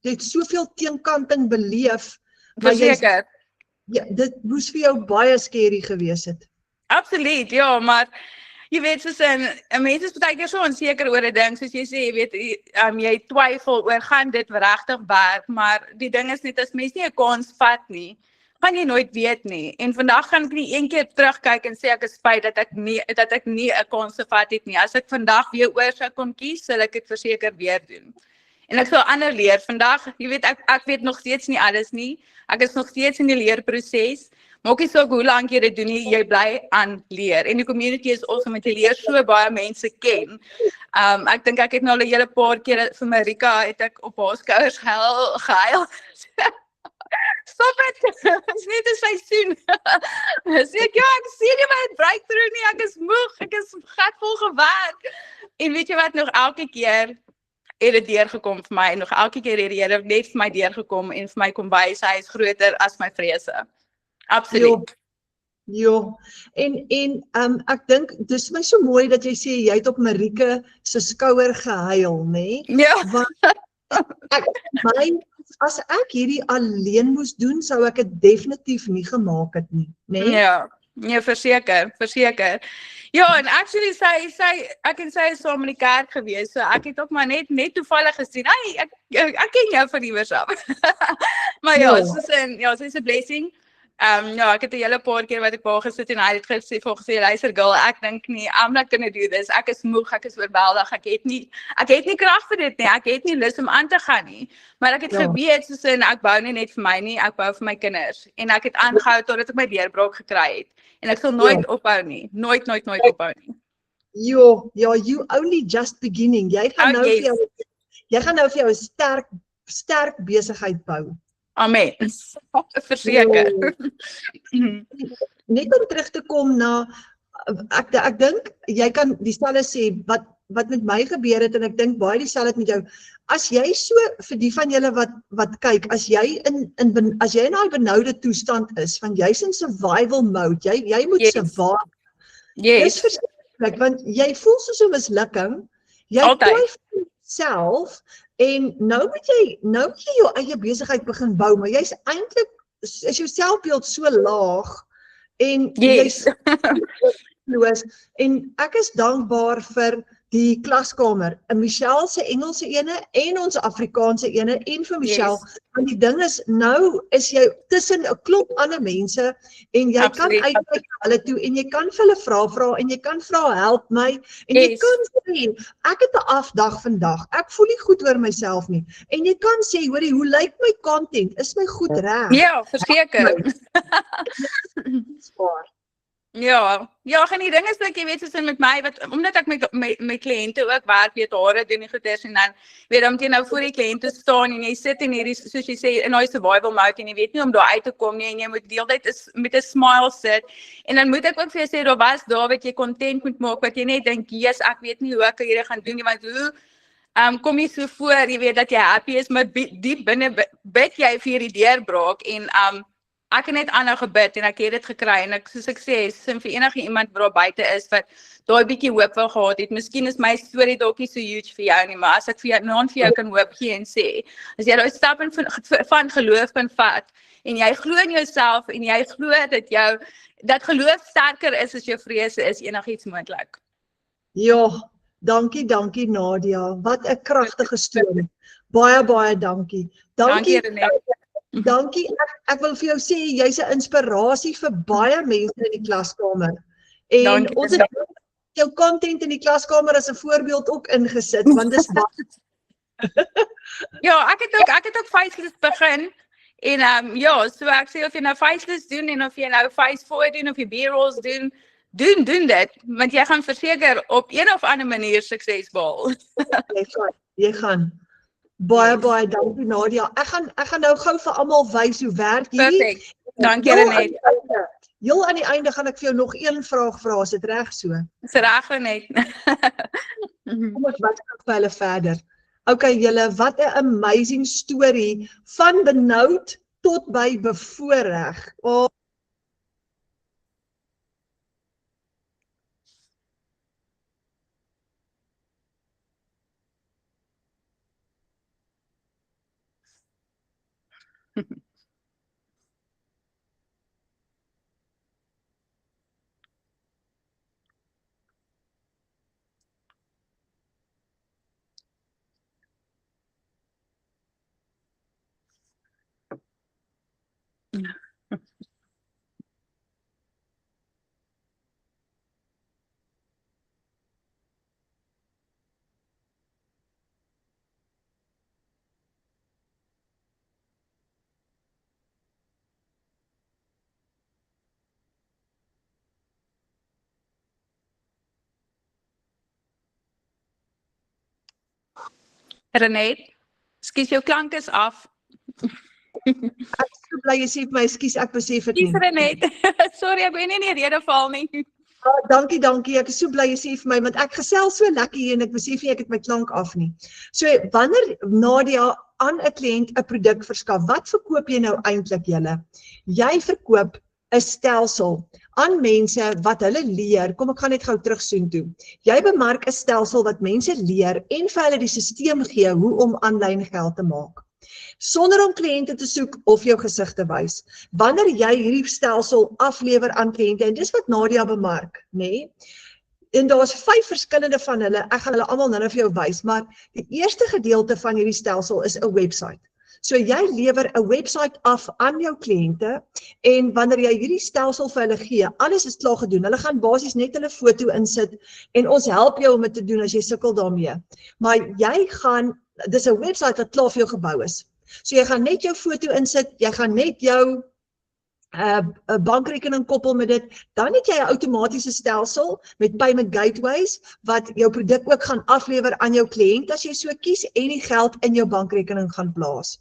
het soveel teenkanting beleef, maar Verseker. dit moes vir jou baie skerry gewees het. Absoluut, ja, maar jy weet, soos 'n mens is baie keer so onseker oor 'n ding, soos jy sê, jy weet, jy twyfel oor, gaan dit regtig werk, maar die ding is net, as mens nie 'n kans vat nie, gaan jy nooit weet nie, en vandag gaan ek nie een keer terugkyk en sê ek is spyt dat ek nie 'n kans gevat het nie, as ek vandag weer oor sou kon kies, sal ek dit verseker weer doen. En ek sal ander leer, vandag, jy weet, ek weet nog steeds nie alles nie, ek is nog steeds in die leerproses, maak nie saak hoe lank jy dit doen nie, jy bly aan leer. En die community is awesome, want jy leer so baie mense ken. Ek dink ek het nou al 'n hele paar keer vir Marika het ek op haar skouers gehuil. Stop it, het is net 'n seisoen. Sê ek, ja, ek sien nie my breakthrough nie, ek is moeg, ek is gatvol gewerk. En weet jy wat, nog elke keer het dit deurgekom vir my, en nog elke keer het die Here net vir my deurgekom en vir my kom wys, hy is groter as my vrese. Absoluut. Ja, en ek dink dis my so mooi dat jy sê jy het op Marieke se skouer gehuil, nê? Ja. Want as ek hierdie alleen moes doen, sou ek dit definitief nie gemaak het nie, nê? Ja. Nee, verseker. Ja, en actually ek en sy is saam in die kerk gewees, so ek het ook maar net toevallig gesien, ek ken jou van iewers af. Maar ja, sy's 'n blessing. Ja, ek het 'n hele paar keer wat ek by haar gesit en hy het gesê, luister girl, ek dink nie, I'm not gonna do this, ek is moeg, ek is oorweldig, ek het nie krag vir dit nie, ek het nie lus om aan te gaan nie, maar ek het geweet, soos in, ek bou nie net vir my nie, ek bou vir my kinders, en ek het aangehou totdat ek my deurbraak gekry het, en ek sal nooit ophou nie, nooit ophou nie. Ja, you only just beginning, jy gaan nou vir jou 'n sterk besigheid bou. Amen. Verseker. Net om terug te kom na, ek dink, jy kan dieselfde sê, wat met my gebeur het, en ek dink baie dieselfde met jou, as jy so, vir die van julle wat kyk, as jy in daai benoude toestand is, van jy's in survival mode, jy moet survive. Dis verskriklik, want jy voel soos 'n mislukking, jy twyfel self, en nou moet jy jou eie besigheid begin bou, maar jy's eintlik, is jou selfbeeld so laag, en jy's loos, en ek is dankbaar vir die klaskamer, en Michelle se Engelse ene, en ons Afrikaanse ene, en vir Michelle, want die ding is, nou is jy tussen 'n klomp ander mense, en jy kan uitkyk na hulle toe, en jy kan vir hulle vra, en jy kan vra, help my, en jy kan sê, ek het 'n afdag vandag, ek voel nie goed oor myself nie, en jy kan sê, hoorie, hoe lyk my content, is my goed reg? Ja, verseker. Ja, en die ding is dat jy weet, soos met my, omdat ek met kliënte ook werk, weet hare doen die goeders, en dan weet om jy nou voor die kliënte staan, en jy sit in hierdie, soos jy sê, in die survival mode, en jy weet nie om daar uit te kom nie, en jy moet deeltyd met 'n smile sit, en dan moet ek ook vir jou sê, daar wat jy content moet maak, wat jy net dink, yes, ek weet nie hoe ek hierdie gaan doen nie, want hoe kom jy so voor, jy weet dat jy happy is, maar diep binne bid jy vir die deurbraak, en ek het net aanhou gebid en ek het dit gekry en soos ek sê, vir enige iemand wat daar buite is wat daai bietjie hoop wil gehad het. Miskien is my storie dalk nie so huge vir jou nie, maar as ek vir jou kan hoop gee en sê, as jy daai stap van geloof kan vat en jy glo in jouself en jy glo dat geloof sterker is as jou vrese, is enigiets moontlik. Ja, dankie Nadia. Wat 'n kragtige storie. Baie dankie. Dankie Renée. Dankie, ek wil vir jou sê, jy's 'n inspirasie vir baie mense in die klaskamer. En dankie, ons het jou content in die klaskamer as 'n voorbeeld ook ingesit, want dis Ja, ek het ook faceless begin. En ja, so ek sê of jy nou faceless doen en of jy nou face forward doen of jy B-rolls doen dit, want jy gaan verseker op een of ander manier sukses behaal. Jy gaan. Baie dankie Nadia. Ek gaan nou gou vir almal wys hoe werk hierdie. Perfek. Dankie Renée. Heel aan die einde gaan ek vir jou nog een vraag vra, is dit reg so? Dis reg Renée. Kom ons wat vir hulle verder. Okay julle, wat 'n amazing storie van benoud tot by bevoorreg. Renée, skus jou klank is af. Ek is so bly jy sê vir my, skus, ek besef dit nie. Skus Renée. Sorry, ek weet nie in die rede val nie. Dankie. Ek is so bly jy sê vir my, want ek gesels so lekker hier en ek besef nie ek het my klank af nie. So wanneer Nadia aan 'n kliënt 'n produk verskaf, wat verkoop jy nou eintlik julle? Jy verkoop 'n stelsel aan mense wat hulle leer, kom ek gaan net gou terug soontoe. Jy bemark 'n stelsel wat mense leer en vir hulle die stelsel gee hoe om aanlyn geld te maak. Sonder om kliënte te soek of jou gesig te wys. Wanneer jy hierdie stelsel aflewer aan kliënte, en dis wat Nadia bemark, nê? En daar's 5 verskillende van hulle, ek gaan hulle almal nou vir jou wys, maar die eerste gedeelte van hierdie stelsel is 'n webwerf. So jy lewer 'n webwerf af aan jou kliënte en wanneer jy hierdie stelsel vir hulle gee, alles is klaar gedoen. Hulle gaan basies net hulle foto insit en ons help jou om dit te doen as jy sukkel daarmee. Maar dis 'n webwerf wat klaar vir jou gebou is. So jy gaan net jou foto insit, jy gaan net jou 'n bankrekening koppel met dit, dan het jy 'n outomatiese stelsel met payment gateways wat jou produk ook gaan aflewer aan jou kliënt as jy so kies en die geld in jou bankrekening gaan plaas.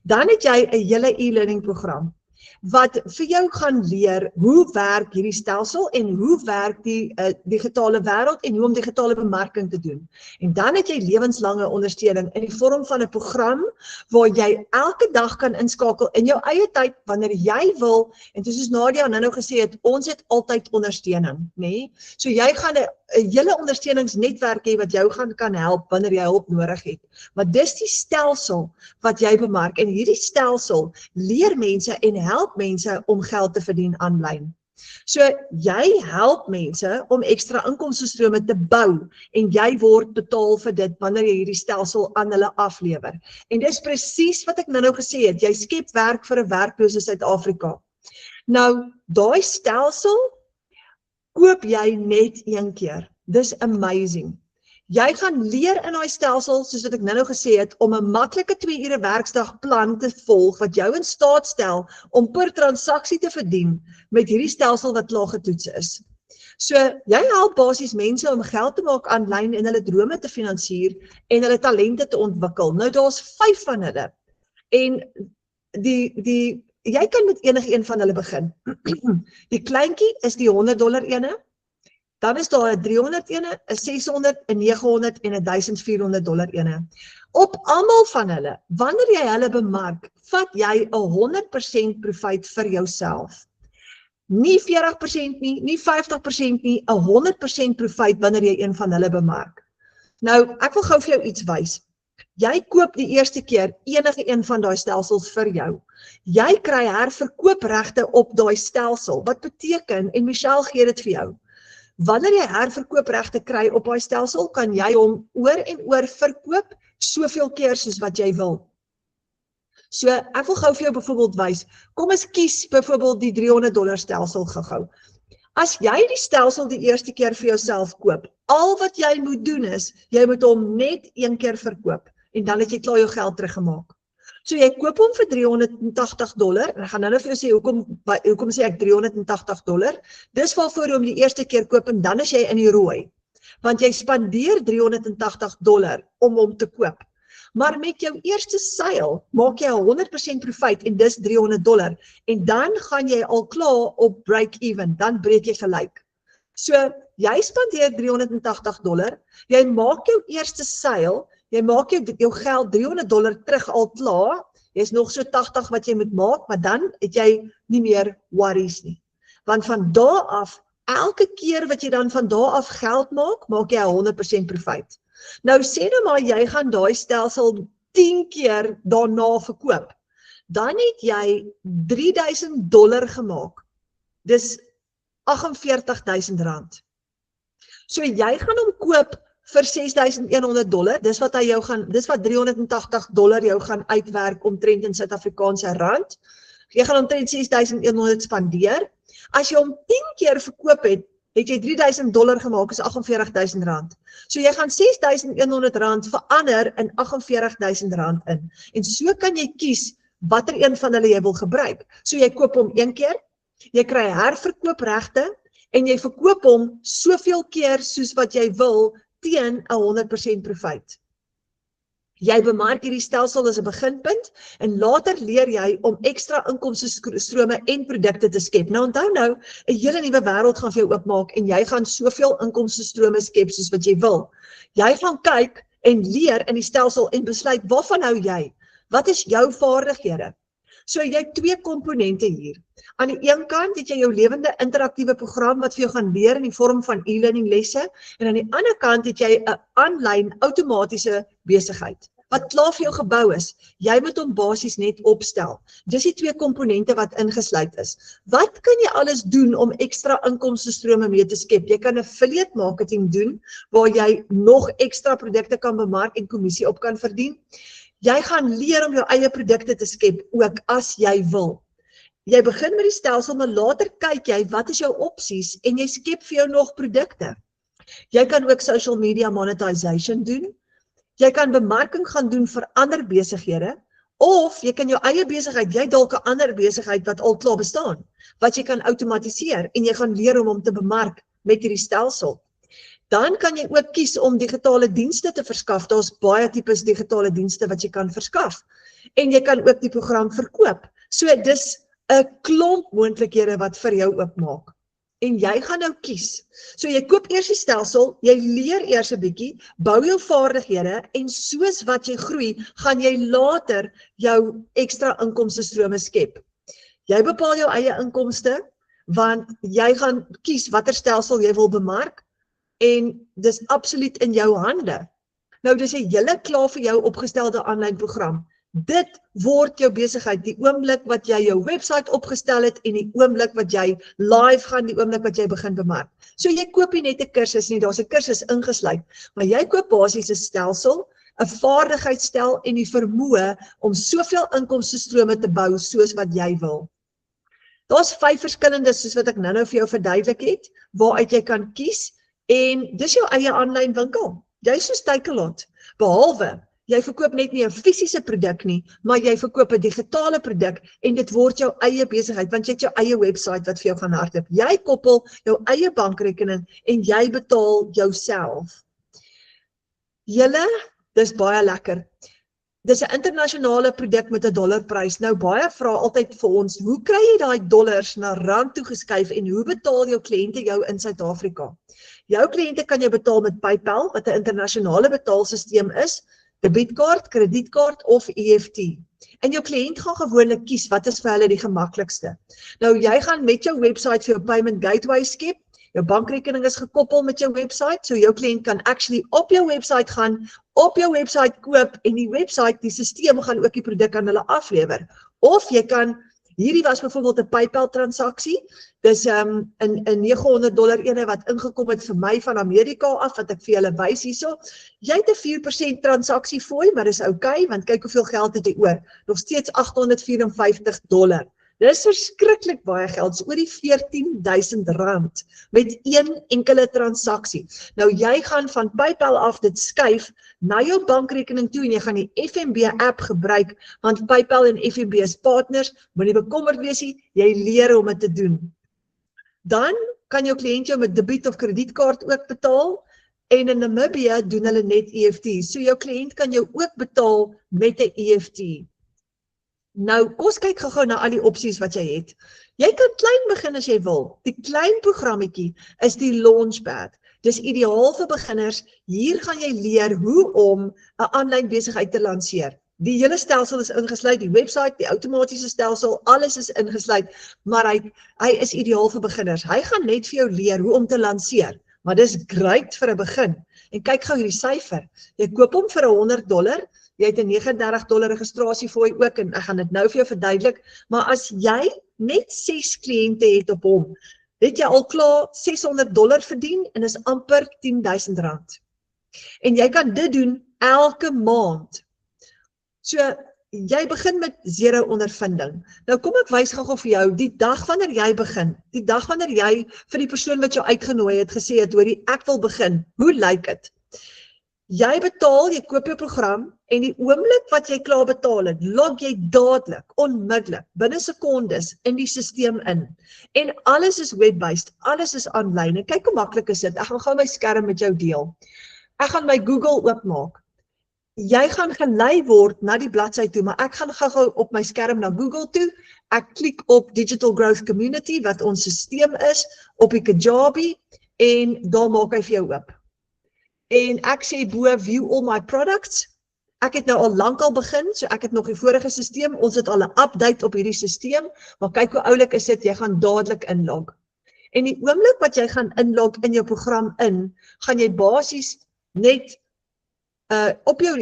Dan het jy 'n hele e-learning program wat vir jou gaan leer hoe werk hierdie stelsel en hoe werk die digitale wêreld en hoe om digitale bemarking te doen. En dan het jy lewenslange ondersteuning in die vorm van 'n program waar jy elke dag kan inskakel in jou eie tyd wanneer jy wil. En soos Nadia nou gesê het, ons het altyd ondersteuning, nê? So jy gaan 'n hele ondersteuningsnetwerk hê wat jou kan help wanneer jy hulp nodig het. Maar dis die stelsel wat jy bemark en hierdie stelsel leer mense en help mense om geld te verdien aanlyn. So jy help mense om ekstra inkomstestrome te bou en jy word betaal vir dit wanneer jy hierdie stelsel aan hulle aflewer. En dis presies wat ek nou gesê het, jy skep werk vir 'n werklose Suid-Afrika. Nou, daai stelsel koop jy net een keer. Dis amazing. Jy gaan leer in daai stelsel, soos wat ek nou gesê het, om 'n maklike 2 ure werksdag plan te volg wat jou in staat stel om per transaksie te verdien met hierdie stelsel wat klaar getoets is. So, jy help basies mense om geld te maak aanlyn en hulle drome te finansier en hulle talente te ontwikkel. Nou, daar's 5 van hulle. En jy kan met enige een van hulle begin. Die kleintjie is die $100 ene. Dan is daar 'n 300 ene, 'n 600, 'n 900 en 'n $1,400 ene. Op almal van hulle, wanneer jy hulle bemark, vat jy 100% profiet vir jouself. Nie 40% nie, nie 50% nie, 100% profiet wanneer jy een van hulle bemark. Nou, ek wil gou vir jou iets wys. Jy koop die eerste keer enige een van daai stelsels vir jou. Jy kry herverkoopregte op daai stelsel. Wat beteken, en Michelle gee dit vir jou, wanneer jy herverkoopregte kry op daai stelsel, kan jy hom oor en oor verkoop soveel keer soos wat jy wil. So, ek wil gou vir jou byvoorbeeld wys, kom ons kies byvoorbeeld die $300 stelsel gou. As jy die stelsel die eerste keer vir jouself koop, al wat jy moet doen is, jy moet hom net een keer verkoop, en dan het jy klaar jou geld teruggemaak. So jy koop hom vir $380, en ek gaan nou vir jou sê, hoekom sê ek $380? Dis waarvoor jy hom die eerste keer koop, en dan is jy in die rooi. Want jy spandeer $380 om hom te koop. Maar met jou eerste seil, maak jy 100% profiet, en dis $300, en dan gaan jy al klaar op break-even, dan breek jy gelyk. So, jy spandeer $380, jy maak jou eerste seil, jy maak jou geld $300 terug al klaar, jy is nog so 80 wat jy moet maak, maar dan het jy nie meer worries nie. Want van daar af, elke keer wat jy dan van daar af geld maak, maak jy 100% profiet. Nou sê nou maar, jy gaan daai stelsel 10 keer daarna verkoop, dan het jy $3,000 gemaak. Dis R48,000. So jy gaan hom koop vir $6,100, dis wat $380 jou gaan uitwerk omtrent in Suid-Afrikaanse rand. Jy gaan omtrent $6,100 spandeer. As jy hom 10 keer verkoop het jy $3,000 gemaak, is R48,000. So jy gaan $6,100 verander in R48,000 in. En so kan jy kies watter een van hulle jy wil gebruik. So jy koop hom een keer, jy kry herverkoopregte en jy verkoop hom soveel keer soos wat jy wil teen 100% profiet. Jy bemark hierdie stelsel as 'n beginpunt en later leer jy om ekstra inkomstestrome en produkte te skep. Nou onthou nou, 'n hele nuwe wêreld gaan vir jou oopmaak en jy gaan soveel inkomstestrome skep soos wat jy wil. Jy gaan kyk en leer in die stelsel en besluit waarvan hou jy? Wat is jou vaardighede? So jy het twee komponente hier. Aan die een kant het jy jou lewende interaktiewe program wat vir jou gaan leer in die vorm van e-learning lesse en aan die ander kant het jy 'n aanlyn outomatiese besigheid wat klaar vir jou gebou is. Jy moet hom basies net opstel. Dis die twee komponente wat ingesluit is. Wat kan jy alles doen om ekstra inkomstestrome mee te skep? Jy kan affiliate marketing doen waar jy nog ekstra produkte kan bemark en kommissie op kan verdien. Jy gaan leer om jou eie produkte te skep ook as jy wil. Jy begin met die stelsel, maar later kyk jy wat is jou opsies en jy skep vir jou nog produkte. Jy kan ook social media monetization doen. Jy kan bemarking gaan doen vir ander besighede of jy kan jou eie besigheid, jy dalk 'n ander besigheid wat al klaar bestaan, wat jy kan outomatiseer en jy gaan leer om hom te bemark met hierdie stelsel. Dan kan jy ook kies om digitale dienste te verskaf. Daar's baie tipes digitale dienste wat jy kan verskaf. En jy kan ook die program verkoop. So dis 'n klomp moontlikhede wat vir jou oopmaak. En jy gaan nou kies. So jy koop eers die stelsel, jy leer eers 'n bietjie, bou jou vaardighede en soos wat jy groei, gaan jy later jou ekstra inkomstestrome skep. Jy bepaal jou eie inkomste want jy gaan kies watter stelsel jy wil bemark en dis absoluut in jou hande. Nou dis 'n hele klaar vir jou opgestelde aanlyn program. Dit word jou besigheid die oomblik wat jy jou webwerf opgestel het en die oomblik wat jy live gaan, die oomblik wat jy begin bemark. So jy koop nie net 'n kursus nie, daar's 'n kursus ingesluit, maar jy koop basies 'n stelsel, 'n vaardigheidsstel en die vermoë om soveel inkomstestrome te bou soos wat jy wil. Daar's 5 verskillende soos wat ek nou vir jou verduidelik het, waaruit jy kan kies en dis jou eie aanlyn winkel. Jy is soos Takealot, behalwe jy verkoop net nie 'n fisiese produk nie, maar jy verkoop 'n digitale produk en dit word jou eie besigheid want jy het jou eie webwerf wat vir jou gaan hardloop. Jy koppel jou eie bankrekening en jy betaal jouself. Julle, dis baie lekker. Dis 'n internasionale produk met 'n dollarprys. Nou baie vra altyd vir ons, hoe kry jy daai dollars na rand toegeskuif en hoe betaal jou kliënte jou in Suid-Afrika? Jou kliënte kan jy betaal met PayPal wat 'n internasionale betaalsisteem is, debietkaart, kredietkaart of EFT. En jou kliënt gaan gewoonlik kies wat is vir hulle die gemaklikste. Nou jy gaan met jou webwerf vir jou payment gateway skep. Jou bankrekening is gekoppel met jou webwerf, so jou kliënt kan actually op jou webwerf gaan, op jou webwerf koop en die webwerf, die stelsel gaan ook die produk aan hulle aflewer. Of jy kan, hierdie was byvoorbeeld 'n PayPal transaksie, dis 'n $900 ene wat ingekom het vir my van Amerika af, wat ek vir julle wys hierso. Jy het 'n 4% transaksie fooi, maar dis okay, want kyk hoeveel geld het jy oor. Nog steeds $854. Dis verskriklik baie geld, so oor die R14.000 met een enkele transaksie. Nou jy gaan van PayPal af dit skuif na jou bankrekening toe en jy gaan die FNB app gebruik, want PayPal en FNB is partners, moenie bekommerd wees nie, jy leer om dit te doen. Dan kan jou kliënt jou met debiet of kredietkaart ook betaal en in Namibië doen hulle net EFT. So jou kliënt kan jou ook betaal met 'n EFT. Nou, kom ons kyk gou na al die opsies wat jy het. Jy kan klein begin as jy wil. Die klein programmetjie is die Launchpad. Dis ideaal vir beginners. Hier gaan jy leer hoe om 'n aanlyn besigheid te lanseer. Die hele stelsel is ingesluit, die webwerf, die outomatiese stelsel, alles is ingesluit, maar hy is ideaal vir beginners. Hy gaan net vir jou leer hoe om te lanseer, maar dis great vir 'n begin. En kyk gou hierdie syfer. Jy koop hom vir $100, jy het 'n $39 registrasiefooi ook en ek gaan dit nou vir jou verduidelik, maar as jy net 6 kliënte het op hom, het jy al klaar $600 verdien en is amper R10.000. En jy kan dit doen elke maand. So, jy begin met 0 ondervinding. Nou kom ek wys gou vir jou, die dag wanneer jy begin, die dag wanneer jy vir die persoon wat jou uitgenooi het gesê het, hoorie, ek wil begin, hoe lyk dit? Jy betaal, jy koop jou program en die oomblik wat jy klaar betaal het, log jy dadelik, onmiddellik, binne sekondes in die stelsel in. En alles is web-based, alles is aanlyn. En kyk hoe maklik is dit. Ek gaan gou my skerm met jou deel. Ek gaan my Google oopmaak. Jy gaan gelei word na die bladsy toe, maar ek gaan gou op my skerm na Google toe. Ek klik op Digital Growth Community, wat ons stelsel is, op die Kajabi, en daar maak hy vir jou oop. En ek sê bo, view all my products. Ek het nou al lankal begin, so ek het nog die vorige stelsel, ons het al 'n update op hierdie stelsel, maar kyk hoe oulik is dit, jy gaan dadelik inlog. En die oomblik wat jy gaan inlog in jou program gaan jy basies net op jou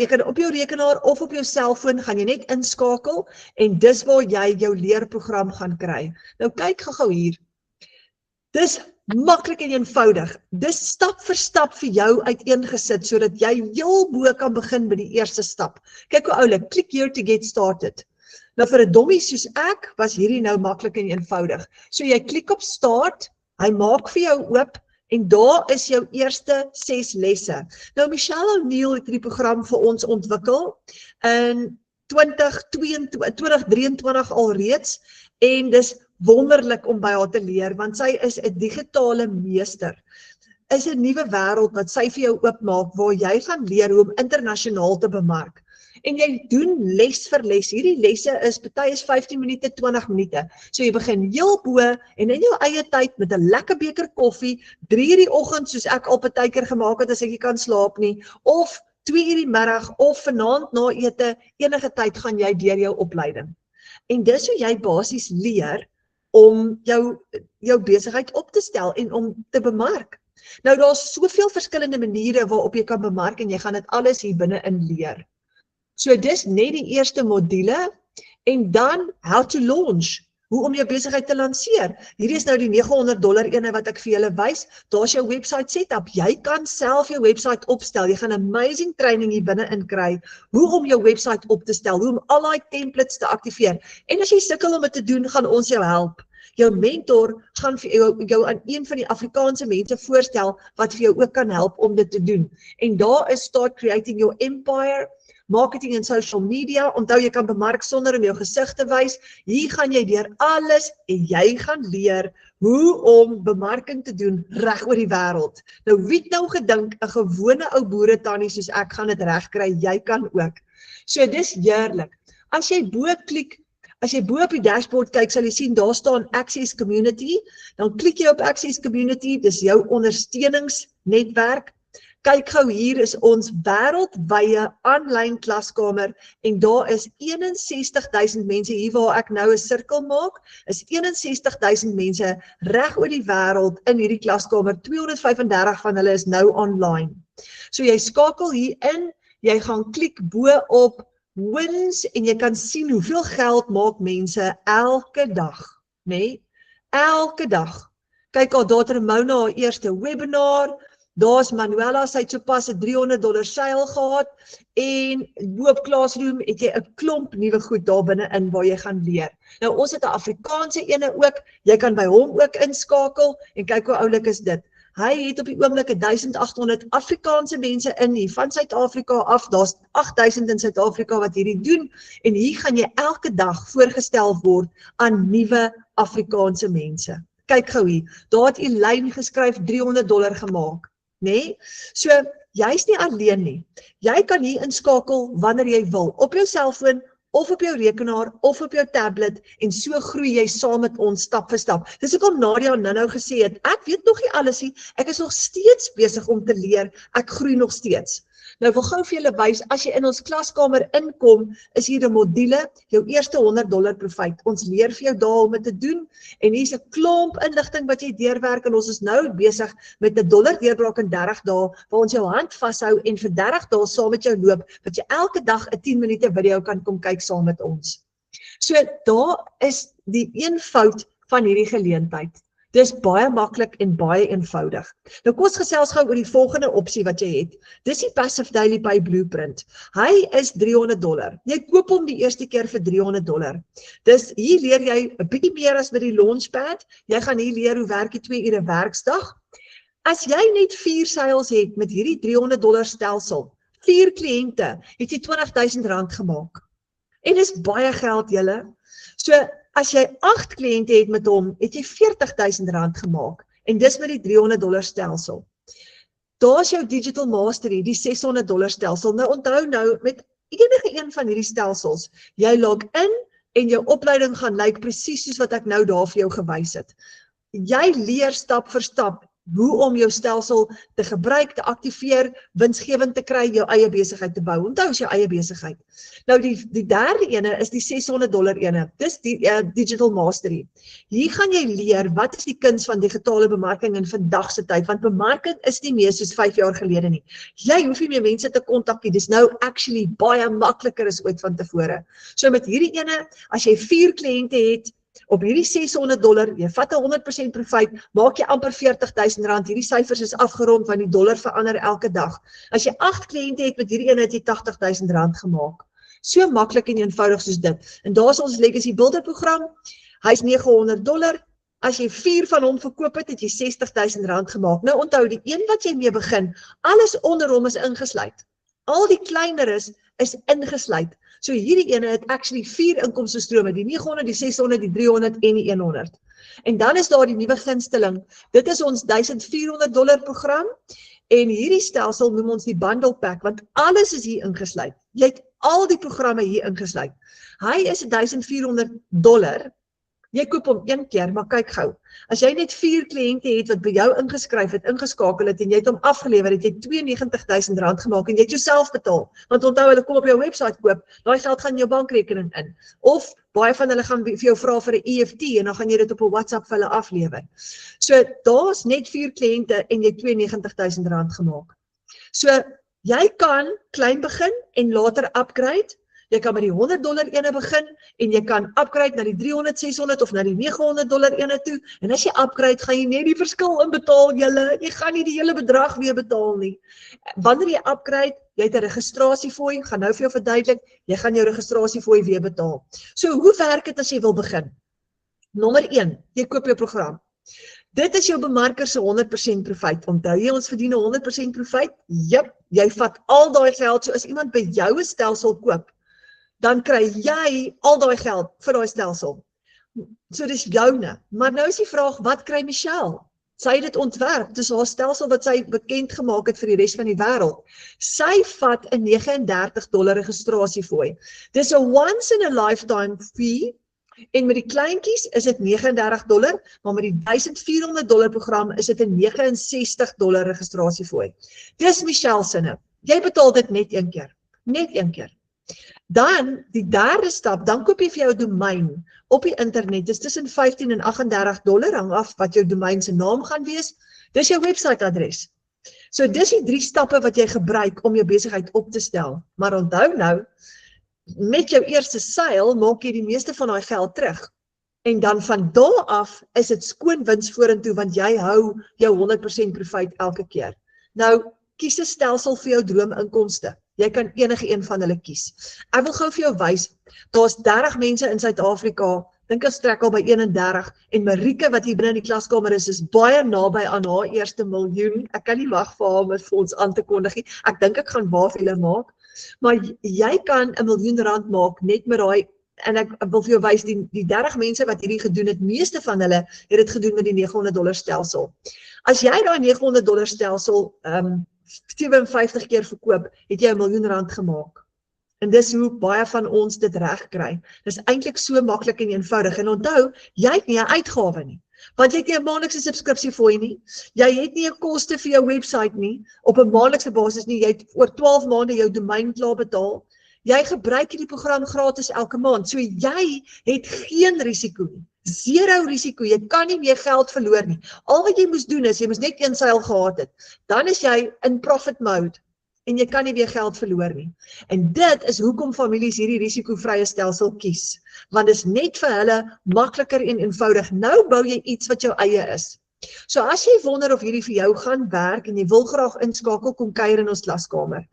rekenaar of op jou selfoon gaan jy net inskakel en dis waar jy jou leerprogram gaan kry. Nou kyk gou hier. Dis maklik en eenvoudig. Dis stap vir stap vir jou uiteengesit sodat jy heel bo kan begin by die eerste stap. Kyk hoe oulik, click here to get started. Nou vir 'n dommie soos ek was hierdie nou maklik en eenvoudig. So jy klik op start, hy maak vir jou oop en daar is jou eerste 6 lesse. Nou Michelle O'Neil het hierdie program vir ons ontwikkel in 2023 alreeds en dis wonderlik om by haar te leer, want sy is 'n digitale meester. Is 'n nuwe wêreld wat sy vir jou oopmaak waar jy gaan leer hoe om internasionaal te bemark. En jy doen les vir les. Hierdie lesse is, party is 15 minute, 20 minute. So jy begin heel bo en in jou eie tyd met 'n lekker beker koffie, 3:00 die oggend soos ek al partykeer gemaak het as ek nie kan slaap nie, of 2:00 die middag of vanaand na ete, enige tyd gaan jy deur jou opleiding. En dis hoe jy basies leer om jou besigheid op te stel en om te bemark. Nou daar's soveel verskillende maniere waarop jy kan bemark en jy gaan dit alles hier binne in leer. So dis net die eerste module en dan how to launch, hoe om jou besigheid te lanseer. Hierdie is nou die $900 ene wat ek vir julle wys. Daar's jou website setup. Jy kan self jou website opstel. Jy gaan amazing training hier binne in kry hoe om jou website op te stel, hoe om al daai templates te aktiveer. En as jy sukkel om dit te doen, gaan ons jou help. Jou mentor gaan vir jou aan een van die Afrikaanse mense voorstel wat vir jou ook kan help om dit te doen. En daar is Start Creating Your Empire, marketing en social media. Onthou jy kan bemark sonder om jou gesig te wys. Hier gaan jy deur alles en jy gaan leer hoe om bemarking te doen reg oor die wêreld. Nou wie het nou gedink 'n gewone ou boeretannie soos ek gaan dit reg kry, jy kan ook. So dis heerlik. As jy bo op die dashboard kyk, sal jy sien daar staan Access Community. Dan klik jy op Access Community, dis jou ondersteuningsnetwerk. Kyk gou, hier is ons wêreldwye aanlyn klaskamer en daar is 61,000 mense hier waar ek nou 'n sirkel maak, is 61,000 mense reg oor die wêreld in hierdie klaskamer. 235 van hulle is nou online. So jy skakel hier in, jy gaan klik bo op wins en jy kan sien hoeveel geld maak mense elke dag, nê? Elke dag. Kyk al, daar het Ramona haar eerste webinar, daar's Manuela, sy het sopas 'n $300 seil gehad en bo op Classroom het jy 'n klomp nuwe goed daar binne in waar jy gaan leer. Nou ons het 'n Afrikaanse ene ook, jy kan by hom ook inskakel en kyk hoe oulik is dit. Hy het op die oomblik 1800 Afrikaanse mense in hier van Suid-Afrika af, daar's 8000 in Suid-Afrika wat hierdie doen en hier gaan jy elke dag voorgestel word aan nuwe Afrikaanse mense. Kyk gou hier, daar het Elaine geskryf $300 gemaak, nê? So, jy's nie alleen nie. Jy kan hier inskakel wanneer jy wil, op jou selfoon, of op jou rekenaar, of op jou tablet, en so groei jy saam met ons stap vir stap. Dis ook al Nadia nou gesê het, ek weet nog nie alles nie, ek is nog steeds besig om te leer, ek groei nog steeds. Nou wil gou vir julle wys, as jy in ons klaskamer inkom, is hier 'n module, jou eerste $100 profijt. Ons leer vir jou daar om dit te doen, en hier is 'n klomp inligting wat jy deurwerk, en ons is nou besig met 'n dollar deurbraak in 30 dae, waar ons jou hand vashou en vir 30 dae saam met jou loop, dat jy elke dag 'n 10 minute video kan kom kyk saam met ons. So daar is die eenvoud van hierdie geleentheid. Dis baie maklik en baie eenvoudig. Nou kom ons gesels gou oor die volgende opsie wat jy het. Dis die Passive Daily Pay Blueprint. Hy is $300. Jy koop hom die eerste keer vir $300. Dis hier leer jy 'n bietjie meer as met die Launchpad. Jy gaan hier leer hoe werk die 2 ure werksdag. As jy net 4 sales het met hierdie $300 stelsel, 4 kliënte, het jy R20,000 gemaak. En dis baie geld julle. So as jy 8 kliënte het met hom, het jy R40,000 gemaak. En dis met die $300 stelsel. Daar's jou Digital Mastery, die $600 stelsel. Nou onthou nou, met enige een van hierdie stelsels, jy log in en jou opleiding gaan lyk presies soos wat ek nou daar vir jou gewys het. Jy leer stap vir stap. hoe om jou stelsel te gebruik, te aktiveer, winsgewend te kry, jou eie besigheid te bou. Onthou is jou eie besigheid. Nou die derde ene is die $600 ene. Dis die Digital Mastery. Hier gaan jy leer wat is die kuns van digitale bemarking in vandag se tyd, want bemarking is nie meer soos 5 jaar gelede nie. Jy hoef nie meer mense te kontak nie. Dis nou actually baie makliker as ooit van tevore. So met hierdie ene, as jy 4 kliënte het, op hierdie $600, jy vat 100% profijt, maak jy amper R40,000, hierdie syfers is afgerond, want die dollar verander elke dag. As jy 8 kliënte het met hierdie ene, het jy R80,000 gemaak. So maklik en eenvoudig soos dit. En daar is ons Legacy Builder program, hy is $900, as jy 4 van hom verkoop het, het jy R60,000 gemaak. Nou onthou, die een wat jy mee begin, alles onder hom is ingesluit. Al die kleiner is ingesluit. So hierdie ene het actually 4 inkomstestrome, die 900, die 600, die 300 en die 100. En dan is daar die nuwe gunsteling. Dit is ons $1,400 program en hierdie stelsel noem ons die bundle pack, want alles is hier ingesluit. Jy het al die programme hier ingesluit. Hy is $1,400. Jy koop hom 1 keer, maar kyk gou. As jy net 4 kliënte het wat by jou ingeskryf het, ingeskakel het en jy het hom afgelewer, het jy R92,000 gemaak en jy het jouself betaal. Want onthou, hulle kom op jou website koop, daai geld gaan in jou bankrekening in. Of baie van hulle gaan vir jou vra vir 'n EFT en dan gaan jy dit op 'n WhatsApp vir hulle aflewer. So daar's net 4 kliënte en jy het R92,000 gemaak. So jy kan klein begin en later upgrade. Jy kan met die $100 ene begin en jy kan upgrade na die 300, 600 of na die $900 ene toe. En as jy upgrade, gaan jy net die verskil inbetaal julle. Jy gaan nie die hele bedrag weer betaal nie. Wanneer jy upgrade, jy het 'n registrasiefooi, gaan nou vir jou verduidelik, jy gaan jou registrasiefooi weer betaal. So hoe werk dit as jy wil begin? Nommer 1, jy koop jou program. Dit is jou bemarker se 100% profijt. Onthou jy ons verdien 100% profijt? Jep, jy vat al daai geld, so as iemand by jou 'n stelsel koop, dan kry jy al daai geld vir daai stelsel. So dis joune. Maar nou is die vraag, wat kry Michelle? Sy het dit ontwerp, dis haar stelsel wat sy bekend gemaak het vir die res van die wêreld. Sy vat 'n $39 registrasiefooi. Dis 'n once in a lifetime fee, en met die kleintjies is dit $39, maar met die $1,400 program is dit 'n $69 registrasiefooi. Dis Michelle sinne. Jy betaal dit net 1 keer. Net 1 keer. Dan, die derde stap, dan koop jy vir jou domein op die internet. Dis tussen $15 en $38, hang af wat jou domein se naam gaan wees. Dis jou website adres. So dis die 3 stappe wat jy gebruik om jou besigheid op te stel. Maar onthou nou, met jou eerste seil maak jy die meeste van daai geld terug. En dan van daar af is dit skoon wins vorentoe, want jy hou jou 100% profijt elke keer. Nou, kies 'n stelsel vir jou droominkomste. Jy kan enige een van hulle kies. Ek wil gou vir jou wys, daar's 30 mense in Suid-Afrika, dink ek strek al by 31, en Marieke wat hier binne in die klaskamer is baie naby aan haar eerste miljoen. Ek kan nie wag vir haar om dit vir ons aan te kondig nie. Ek dink ek gaan waar vir julle maak. Maar jy kan R1 miljoen maak net met daai, en ek wil vir jou wys, die 30 mense wat hierdie gedoen het, meeste van hulle het dit gedoen met die $900 stelsel. As jy daai $900 stelsel 57 keer verkoop, het jy R1 miljoen gemaak. En dis hoe baie van ons dit reg kry. Dis eintlik so maklik en eenvoudig. En onthou, jy het nie 'n uitgawe nie. Want jy het nie 'n maandelikse subskripsiefooi nie. Jy het nie 'n koste vir jou website nie, op 'n maandelikse basis nie. Jy het oor 12 maande jou domein klaar betaal. Jy gebruik hierdie program gratis elke maand. So jy het geen risiko nie. 0 risiko. Jy kan nie meer geld verloor nie. Al wat jy moes doen is, jy moes net 1 seil gehad het. Dan is jy in profit mode. En jy kan nie weer geld verloor nie. En dit is hoekom families hierdie risikovrye stelsel kies. Want dit is net vir hulle makliker en eenvoudig. Nou bou jy iets wat jou eie is. So as jy wonder of hierdie vir jou gaan werk en jy wil graag inskakel, kom kuier in ons klaskamer.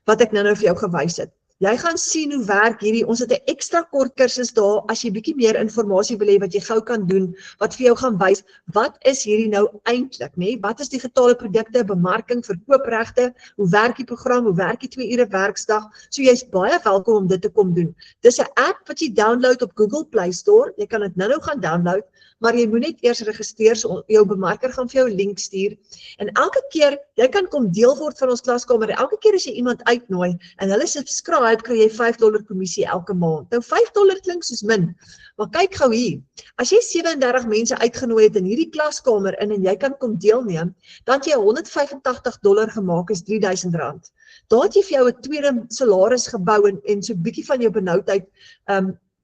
Wat ek nou vir jou gewys het. Jy gaan sien hoe werk hierdie, ons het 'n ekstra kort kursus daar, as jy bietjie meer inligting wil hê wat jy gou kan doen, wat vir jou gaan wys, wat is hierdie nou eintlik, nê? Wat is digitale produkte, bemarking, verkoopregte, hoe werk die program, hoe werk die 2 ure werksdag, so jy's baie welkom om dit te kom doen. Dis 'n app wat jy download op Google Play Store, jy kan dit nou gaan download, maar jy moet net eers registreer, so jou bemarker gaan vir jou 'n link stuur, en elke keer, jy kan kom deel word van ons klaskamer, en elke keer as jy iemand uitnooi, en hulle subscribe, kry jy $5 kommissie elke maand. Nou $5 klink soos min, maar kyk gou hier, as jy 37 mense uitgenooi het in hierdie klaskamer in, en jy kan kom deelneem, dan het jy $185 gemaak, is R3.000. Daar het jy vir jou 'n tweede salaris gebou, en so 'n bietjie van jou benoudheid,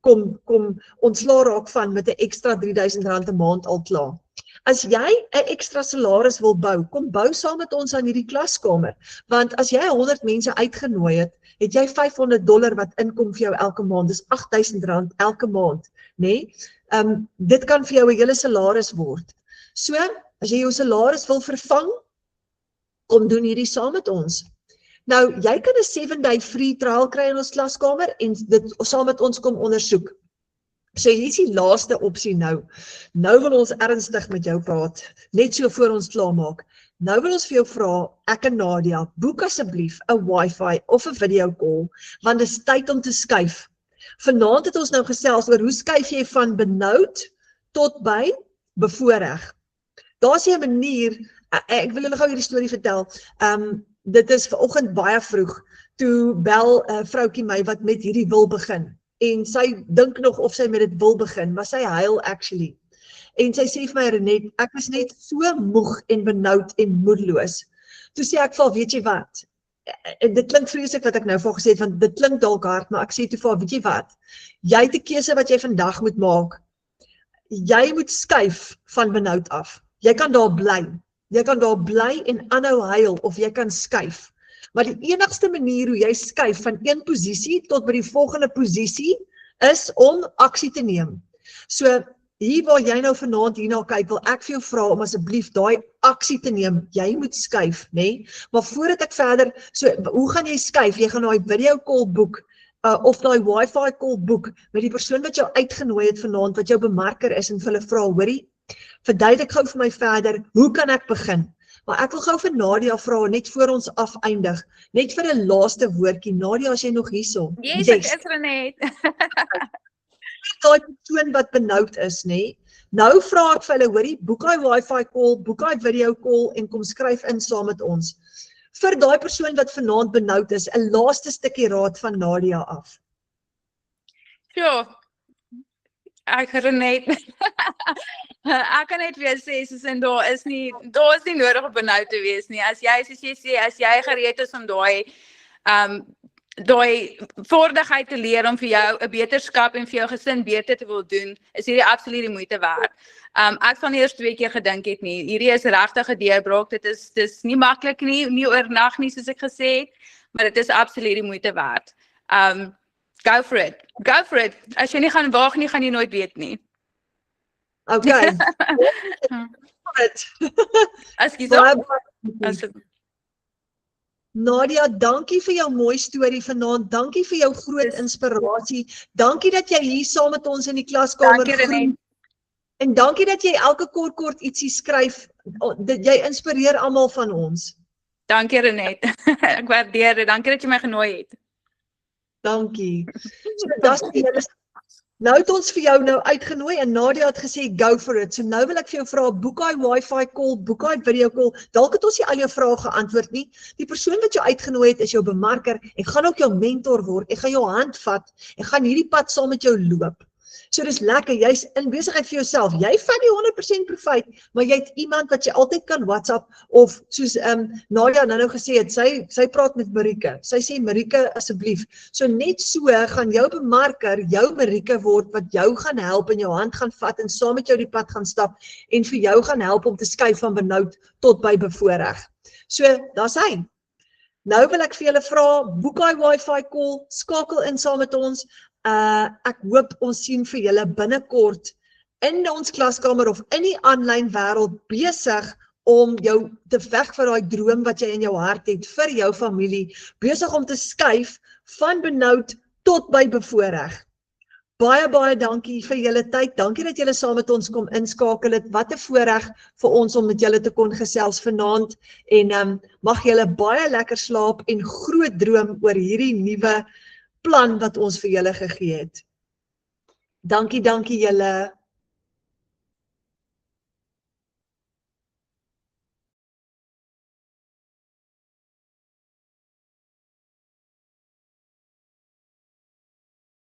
kom ontslaa raak van met 'n ekstra R3.000 'n maand al klaar. As jy 'n ekstra salaris wil bou, kom bou saam met ons aan hierdie klaskamer, want as jy 100 mense uitgenooi het, het jy $500 wat inkom vir jou elke maand, dis R8.000 elke maand, nee? Dit kan vir jou 'n hele salaris word. So, as jy jou salaris wil vervang, kom doen hierdie saam met ons. Nou, jy kan 'n 7-day free trial kry in ons klaskamer en dit saam met ons kom ondersoek. So hier is die laaste opsie nou. Nou wil ons ernstig met jou praat, net so voor ons klaarmaak. Nou wil ons vir jou vra, ek en Nadia, boek asseblief 'n wifi of 'n video call, want dit is tyd om te skuif. Vanaand het ons nou gesels oor hoe skuif jy van benoud tot by bevoorreg. Daar's 'n manier, ek wil julle gou hierdie storie vertel. Dit is vanoggend baie vroeg, toe bel 'n vroutjie my wat met hierdie wil begin. En sy dink nog of sy met dit wil begin, maar sy huil actually. En sy sê vir my, Renet, ek is net so moeg en benoud en moedeloos. Toe sê ek vir haar, weet jy wat? En dit klink vreeslik wat ek nou vir haar gesê het, want dit klink dalk hard, maar ek sê toe vir haar, weet jy wat? Jy het 'n keuse wat jy vandag moet maak. Jy moet skuif van benoud af. Jy kan daar bly. Jy kan daar bly en aanhou huil, of jy kan skuif. Maar die enigste manier hoe jy skuif van een posisie tot by die volgende posisie, is om aksie te neem. So, hier waar jy nou vanaand hierna kyk, wil ek vir jou vra om asseblief daai aksie te neem. Jy moet skuif, nee? Maar voordat ek verder, so, hoe gaan jy skuif? Jy gaan daai video call boek, of daai wifi call boek, met die persoon wat jou uitgenooi het vanaand, wat jou bemarker is, en vir hulle vra, hoorie, verduidelik gou vir my verder, hoe kan ek begin? Maar ek wil gou vir Nadia vra, net voor ons afeindig, net vir 'n laaste woordjie. Nadia, as jy nog hierso. Yes, ek is Renet. Daai persoon wat benoud is, nee. Nou vra ek vir hulle, hoorie, boek daai wifi call, boek daai video call en kom skryf in saam met ons. Vir daai persoon wat vanaand benoud is, 'n laaste stukkie raad van Nadia af. Sure. Ek Renet. Ek kan net weer sê, soos daar is nie nodig om benoud te wees nie. As jy, soos jy sê, as jy gereed is om daai vaardigheid te leer om vir jou 'n beterskap en vir jou gesin beter te wil doen, is hierdie absoluut die moeite werd. Ek sal nie eers 2 keer gedink het nie. Hierdie is regtig 'n deurbraak. Dis nie maklik nie oornag nie, soos ek gesê het, maar dit is absoluut die moeite werd. Go for it. Go for it. As jy nie gaan waag nie, gaan jy nooit weet nie. Okay. Nadia, dankie vir jou mooi storie vanaand. Dankie vir jou groot inspirasie. Dankie dat jy hier saam met ons in die klaskamer groen. En dankie dat jy elke kort ietsie skryf. Jy inspireer almal van ons. Dankie Renet. Ek waardeer dit. Dankie dat jy my genooi het. Dankie. Nou het ons vir jou nou uitgenooi en Nadia het gesê go for it. So nou wil ek vir jou vra, boek daai wifi call, boek daai video call. Dalk het ons nie al jou vrae geantwoord nie. Die persoon wat jou uitgenooi het is jou bemarker. Ek gaan ook jou mentor word. Ek gaan jou hand vat. Ek gaan hierdie pad saam met jou loop. So dis lekker, jy's in besigheid vir jouself. Jy vat die 100% profijt, maar jy het iemand wat jy altyd kan WhatsApp of soos Nadia nou gesê het, sy praat met Marike. Sy sê Marike asseblief. So net so gaan jou bemarker jou Marike word wat jou gaan help en jou hand gaan vat en saam met jou die pad gaan stap en vir jou gaan help om te skuif van benoud tot by bevoorreg. So, daar's hy. Nou wil ek vir julle vra, boek daai wifi call, skakel in saam met ons. Ek hoop ons sien vir julle binnekort in ons klaskamer of in die aanlyn wêreld besig om jou te veg vir daai droom wat jy in jou hart het vir jou familie, besig om te skuif van benoud tot by bevoorreg. Baie dankie vir julle tyd. Dankie dat julle saam met ons kom inskakel het. Wat 'n voorreg vir ons om met julle te kon gesels vanaand en mag julle baie lekker slaap en groot droom oor hierdie nuwe plan wat ons vir julle gegee het. Dankie julle.